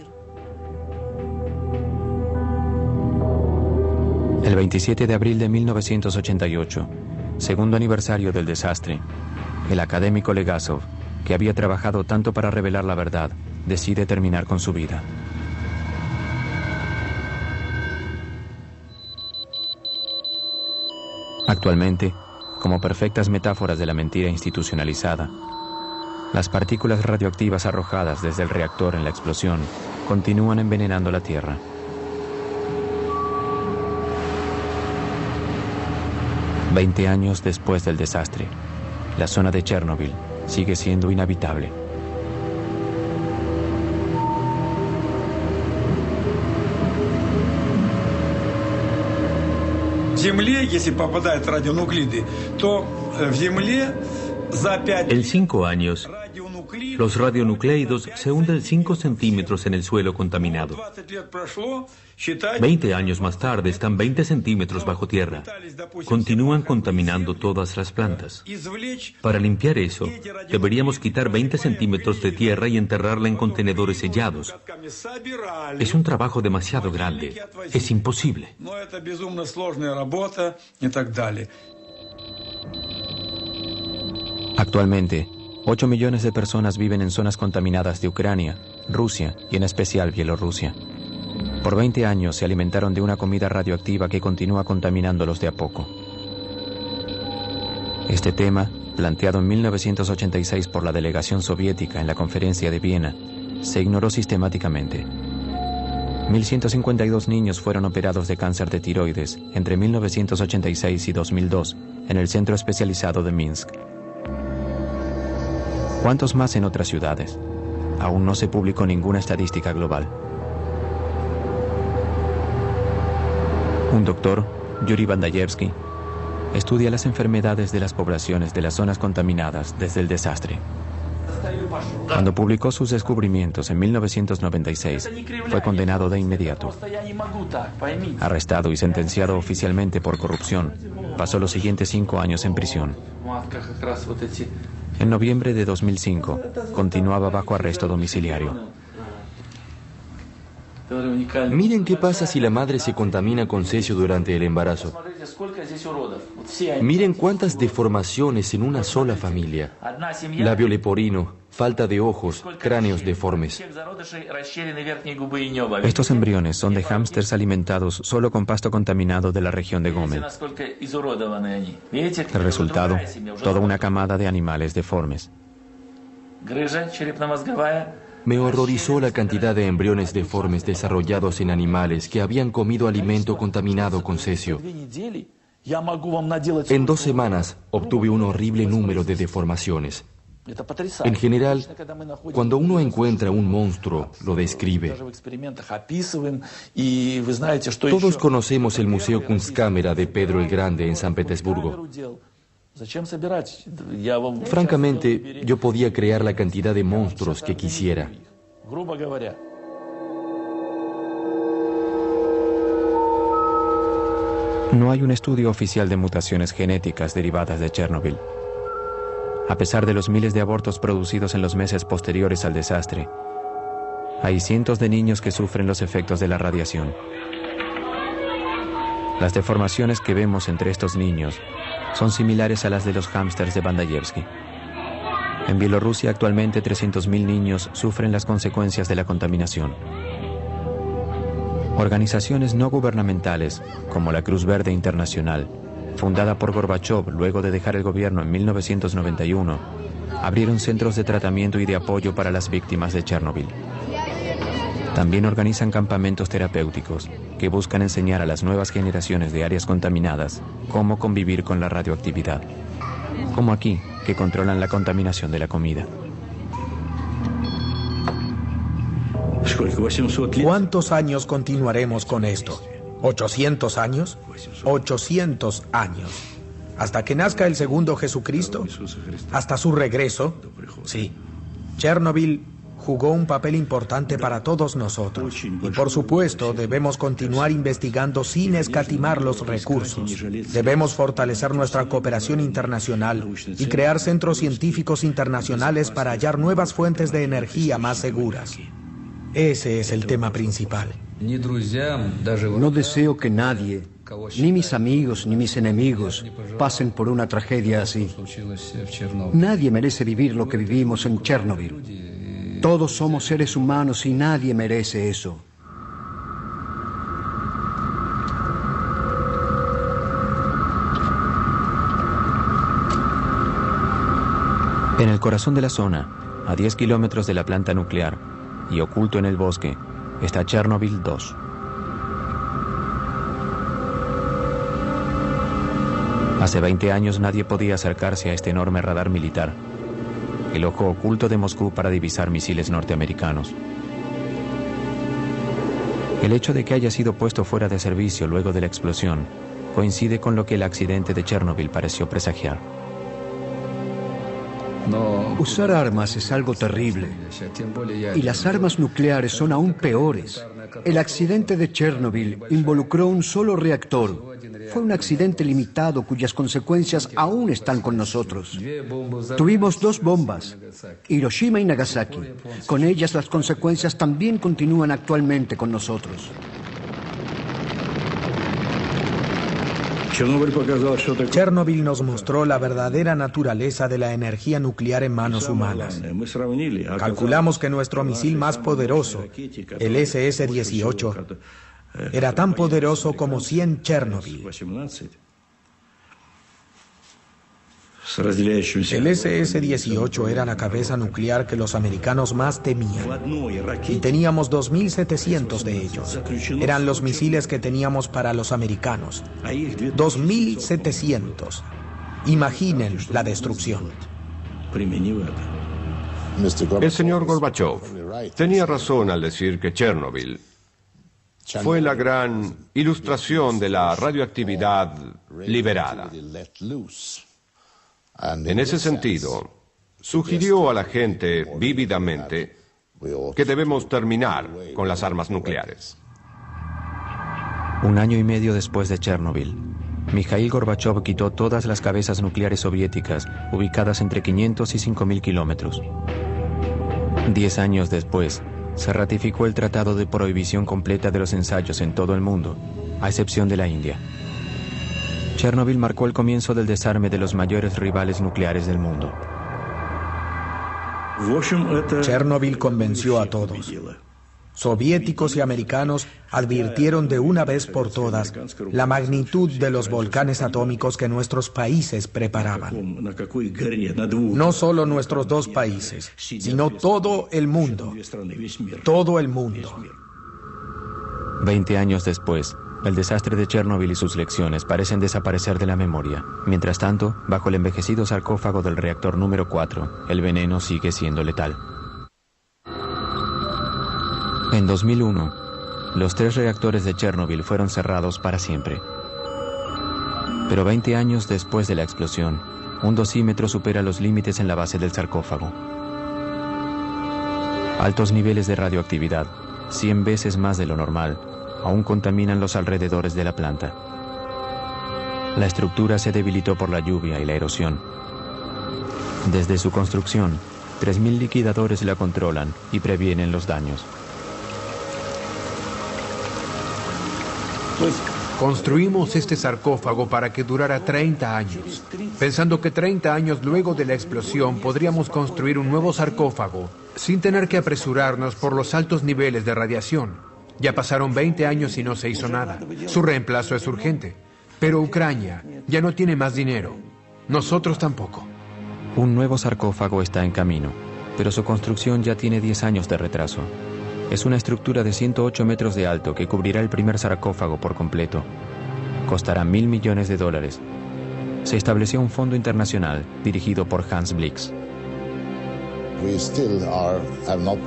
Speaker 1: El 27 de abril de 1988, segundo aniversario del desastre, el académico Legasov, que había trabajado tanto para revelar la verdad, decide terminar con su vida. Actualmente, como perfectas metáforas de la mentira institucionalizada, las partículas radioactivas arrojadas desde el reactor en la explosión continúan envenenando la Tierra. Veinte años después del desastre, la zona de Chernobyl sigue siendo inhabitable.
Speaker 18: En 5 años, los radionucleidos se hunden 5 centímetros en el suelo contaminado. 20 años más tarde están 20 centímetros bajo tierra. Continúan contaminando todas las plantas. Para limpiar eso, deberíamos quitar 20 centímetros de tierra y enterrarla en contenedores sellados. Es un trabajo demasiado grande. Es imposible.
Speaker 1: Actualmente, 8 millones de personas viven en zonas contaminadas de Ucrania, Rusia y en especial Bielorrusia. Por 20 años se alimentaron de una comida radioactiva que continúa contaminándolos de a poco. Este tema, planteado en 1986 por la delegación soviética en la conferencia de Viena, se ignoró sistemáticamente. 1.152 niños fueron operados de cáncer de tiroides entre 1986 y 2002 en el centro especializado de Minsk. ¿Cuántos más en otras ciudades? Aún no se publicó ninguna estadística global. Un doctor, Yuri Bandayevsky, estudia las enfermedades de las poblaciones de las zonas contaminadas desde el desastre. Cuando publicó sus descubrimientos en 1996, fue condenado de inmediato. Arrestado y sentenciado oficialmente por corrupción, pasó los siguientes 5 años en prisión. En noviembre de 2005, continuaba bajo arresto domiciliario.
Speaker 17: Miren qué pasa si la madre se contamina con cesio durante el embarazo. Miren cuántas deformaciones en una sola familia. Labio leporino, falta de ojos, cráneos deformes.
Speaker 1: Estos embriones son de hámsters alimentados solo con pasto contaminado de la región de Gómel. El resultado, toda una camada de animales deformes.
Speaker 17: Me horrorizó la cantidad de embriones deformes desarrollados en animales que habían comido alimento contaminado con cesio. En 2 semanas obtuve un horrible número de deformaciones. En general, cuando uno encuentra un monstruo, lo describe. Todos conocemos el Museo Kunstkamera de Pedro el Grande en San Petersburgo. Francamente, yo podía crear la cantidad de monstruos que quisiera.
Speaker 1: No hay un estudio oficial de mutaciones genéticas derivadas de Chernobyl. A pesar de los miles de abortos producidos en los meses posteriores al desastre, hay cientos de niños que sufren los efectos de la radiación. Las deformaciones que vemos entre estos niños son similares a las de los hámsters de Bandayevsky. En Bielorrusia actualmente 300.000 niños sufren las consecuencias de la contaminación. Organizaciones no gubernamentales, como la Cruz Verde Internacional, fundada por Gorbachov luego de dejar el gobierno en 1991, abrieron centros de tratamiento y de apoyo para las víctimas de Chernobyl. También organizan campamentos terapéuticos que buscan enseñar a las nuevas generaciones de áreas contaminadas cómo convivir con la radioactividad, como aquí, que controlan la contaminación de la comida.
Speaker 3: ¿Cuántos años continuaremos con esto? ¿800 años? 800 años. ¿Hasta que nazca el segundo Jesucristo? ¿Hasta su regreso? Sí. Chernobyl jugó un papel importante para todos nosotros. Y por supuesto, debemos continuar investigando sin escatimar los recursos. Debemos fortalecer nuestra cooperación internacional y crear centros científicos internacionales para hallar nuevas fuentes de energía más seguras. Ese es el tema principal.
Speaker 15: No deseo que nadie, ni mis amigos ni mis enemigos, pasen por una tragedia así. Nadie merece vivir lo que vivimos en Chernobyl. Todos somos seres humanos y nadie merece eso.
Speaker 1: En el corazón de la zona, a 10 kilómetros de la planta nuclear y oculto en el bosque, está Chernobyl 2. Hace 20 años nadie podía acercarse a este enorme radar militar, el ojo oculto de Moscú para divisar misiles norteamericanos. El hecho de que haya sido puesto fuera de servicio luego de la explosión coincide con lo que el accidente de Chernobyl pareció presagiar.
Speaker 15: Usar armas es algo terrible. Y las armas nucleares son aún peores. El accidente de Chernobyl involucró un solo reactor. Fue un accidente limitado cuyas consecuencias aún están con nosotros. Tuvimos 2 bombas, Hiroshima y Nagasaki. Con ellas las consecuencias también continúan actualmente con nosotros.
Speaker 3: Chernobyl nos mostró la verdadera naturaleza de la energía nuclear en manos humanas. Calculamos que nuestro misil más poderoso, el SS-18, era tan poderoso como 100 Chernobyl. El SS-18 era la cabeza nuclear que los americanos más temían. Y teníamos 2.700 de ellos. Eran los misiles que teníamos para los americanos. 2.700. Imaginen la destrucción.
Speaker 9: El señor Gorbachov tenía razón al decir que Chernobyl fue la gran ilustración de la radioactividad liberada. En ese sentido, sugirió a la gente vívidamente que debemos terminar con las armas nucleares.
Speaker 1: Un año y medio después de Chernobyl, Mikhail Gorbachov quitó todas las cabezas nucleares soviéticas ubicadas entre 500 y 5.000 kilómetros. 10 años después, se ratificó el Tratado de Prohibición Completa de los Ensayos en todo el mundo, a excepción de la India. Chernobyl marcó el comienzo del desarme de los mayores rivales nucleares del mundo.
Speaker 3: Chernobyl convenció a todos. Soviéticos y americanos advirtieron de una vez por todas la magnitud de los volcanes atómicos que nuestros países preparaban. No solo nuestros 2 países, sino todo el mundo. Todo el mundo.
Speaker 1: 20 años después, El desastre de Chernobyl y sus lecciones parecen desaparecer de la memoria. Mientras tanto, bajo el envejecido sarcófago del reactor número 4, el veneno sigue siendo letal. En 2001, los 3 reactores de Chernobyl fueron cerrados para siempre. Pero 20 años después de la explosión, un dosímetro supera los límites en la base del sarcófago. Altos niveles de radioactividad, 100 veces más de lo normal, aún contaminan los alrededores de la planta. La estructura se debilitó por la lluvia y la erosión. Desde su construcción, 3.000 liquidadores la controlan y previenen los daños.
Speaker 21: Construimos este sarcófago para que durara 30 años, pensando que 30 años luego de la explosión podríamos construir un nuevo sarcófago sin tener que apresurarnos por los altos niveles de radiación. Ya pasaron 20 años y no se hizo nada. Su reemplazo es urgente. Pero Ucrania ya no tiene más dinero. Nosotros tampoco.
Speaker 1: Un nuevo sarcófago está en camino, pero su construcción ya tiene 10 años de retraso. Es una estructura de 108 metros de alto que cubrirá el primer sarcófago por completo. Costará $1.000 millones. Se estableció un fondo internacional dirigido por Hans Blix.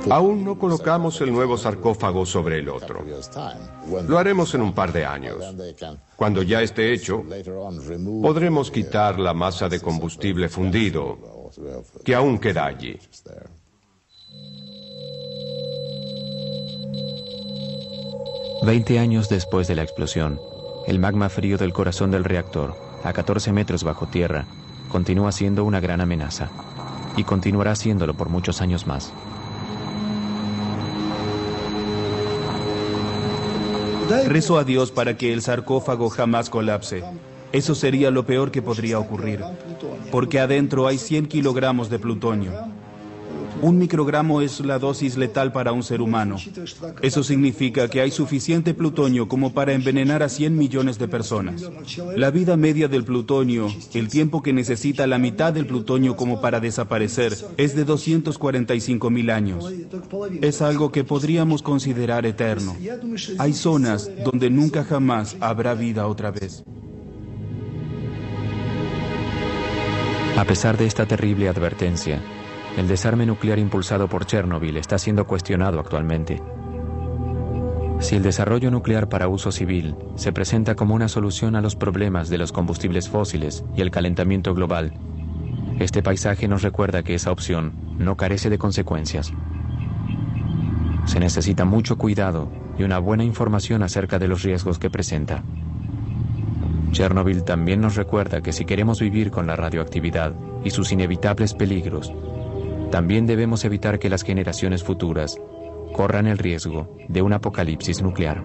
Speaker 9: Aún no colocamos el nuevo sarcófago sobre el otro. Lo haremos en un par de años. Cuando ya esté hecho, podremos quitar la masa de combustible fundido que aún queda allí.
Speaker 1: «20 años después de la explosión, el magma frío del corazón del reactor, a 14 metros bajo tierra, continúa siendo una gran amenaza. Y continuará haciéndolo por muchos años más.
Speaker 12: Rezo a Dios para que el sarcófago jamás colapse. Eso sería lo peor que podría ocurrir, porque adentro hay 100 kilogramos de plutonio. 1 microgramo es la dosis letal para un ser humano. Eso significa que hay suficiente plutonio como para envenenar a 100 millones de personas. La vida media del plutonio, el tiempo que necesita la mitad del plutonio como para desaparecer, es de 245.000 años. Es algo que podríamos considerar eterno. Hay zonas donde nunca jamás habrá vida otra vez.
Speaker 1: A pesar de esta terrible advertencia, el desarme nuclear impulsado por Chernobyl está siendo cuestionado actualmente. Si el desarrollo nuclear para uso civil se presenta como una solución a los problemas de los combustibles fósiles y el calentamiento global, este paisaje nos recuerda que esa opción no carece de consecuencias. Se necesita mucho cuidado y una buena información acerca de los riesgos que presenta. Chernobyl también nos recuerda que si queremos vivir con la radioactividad y sus inevitables peligros, también debemos evitar que las generaciones futuras corran el riesgo de un apocalipsis nuclear.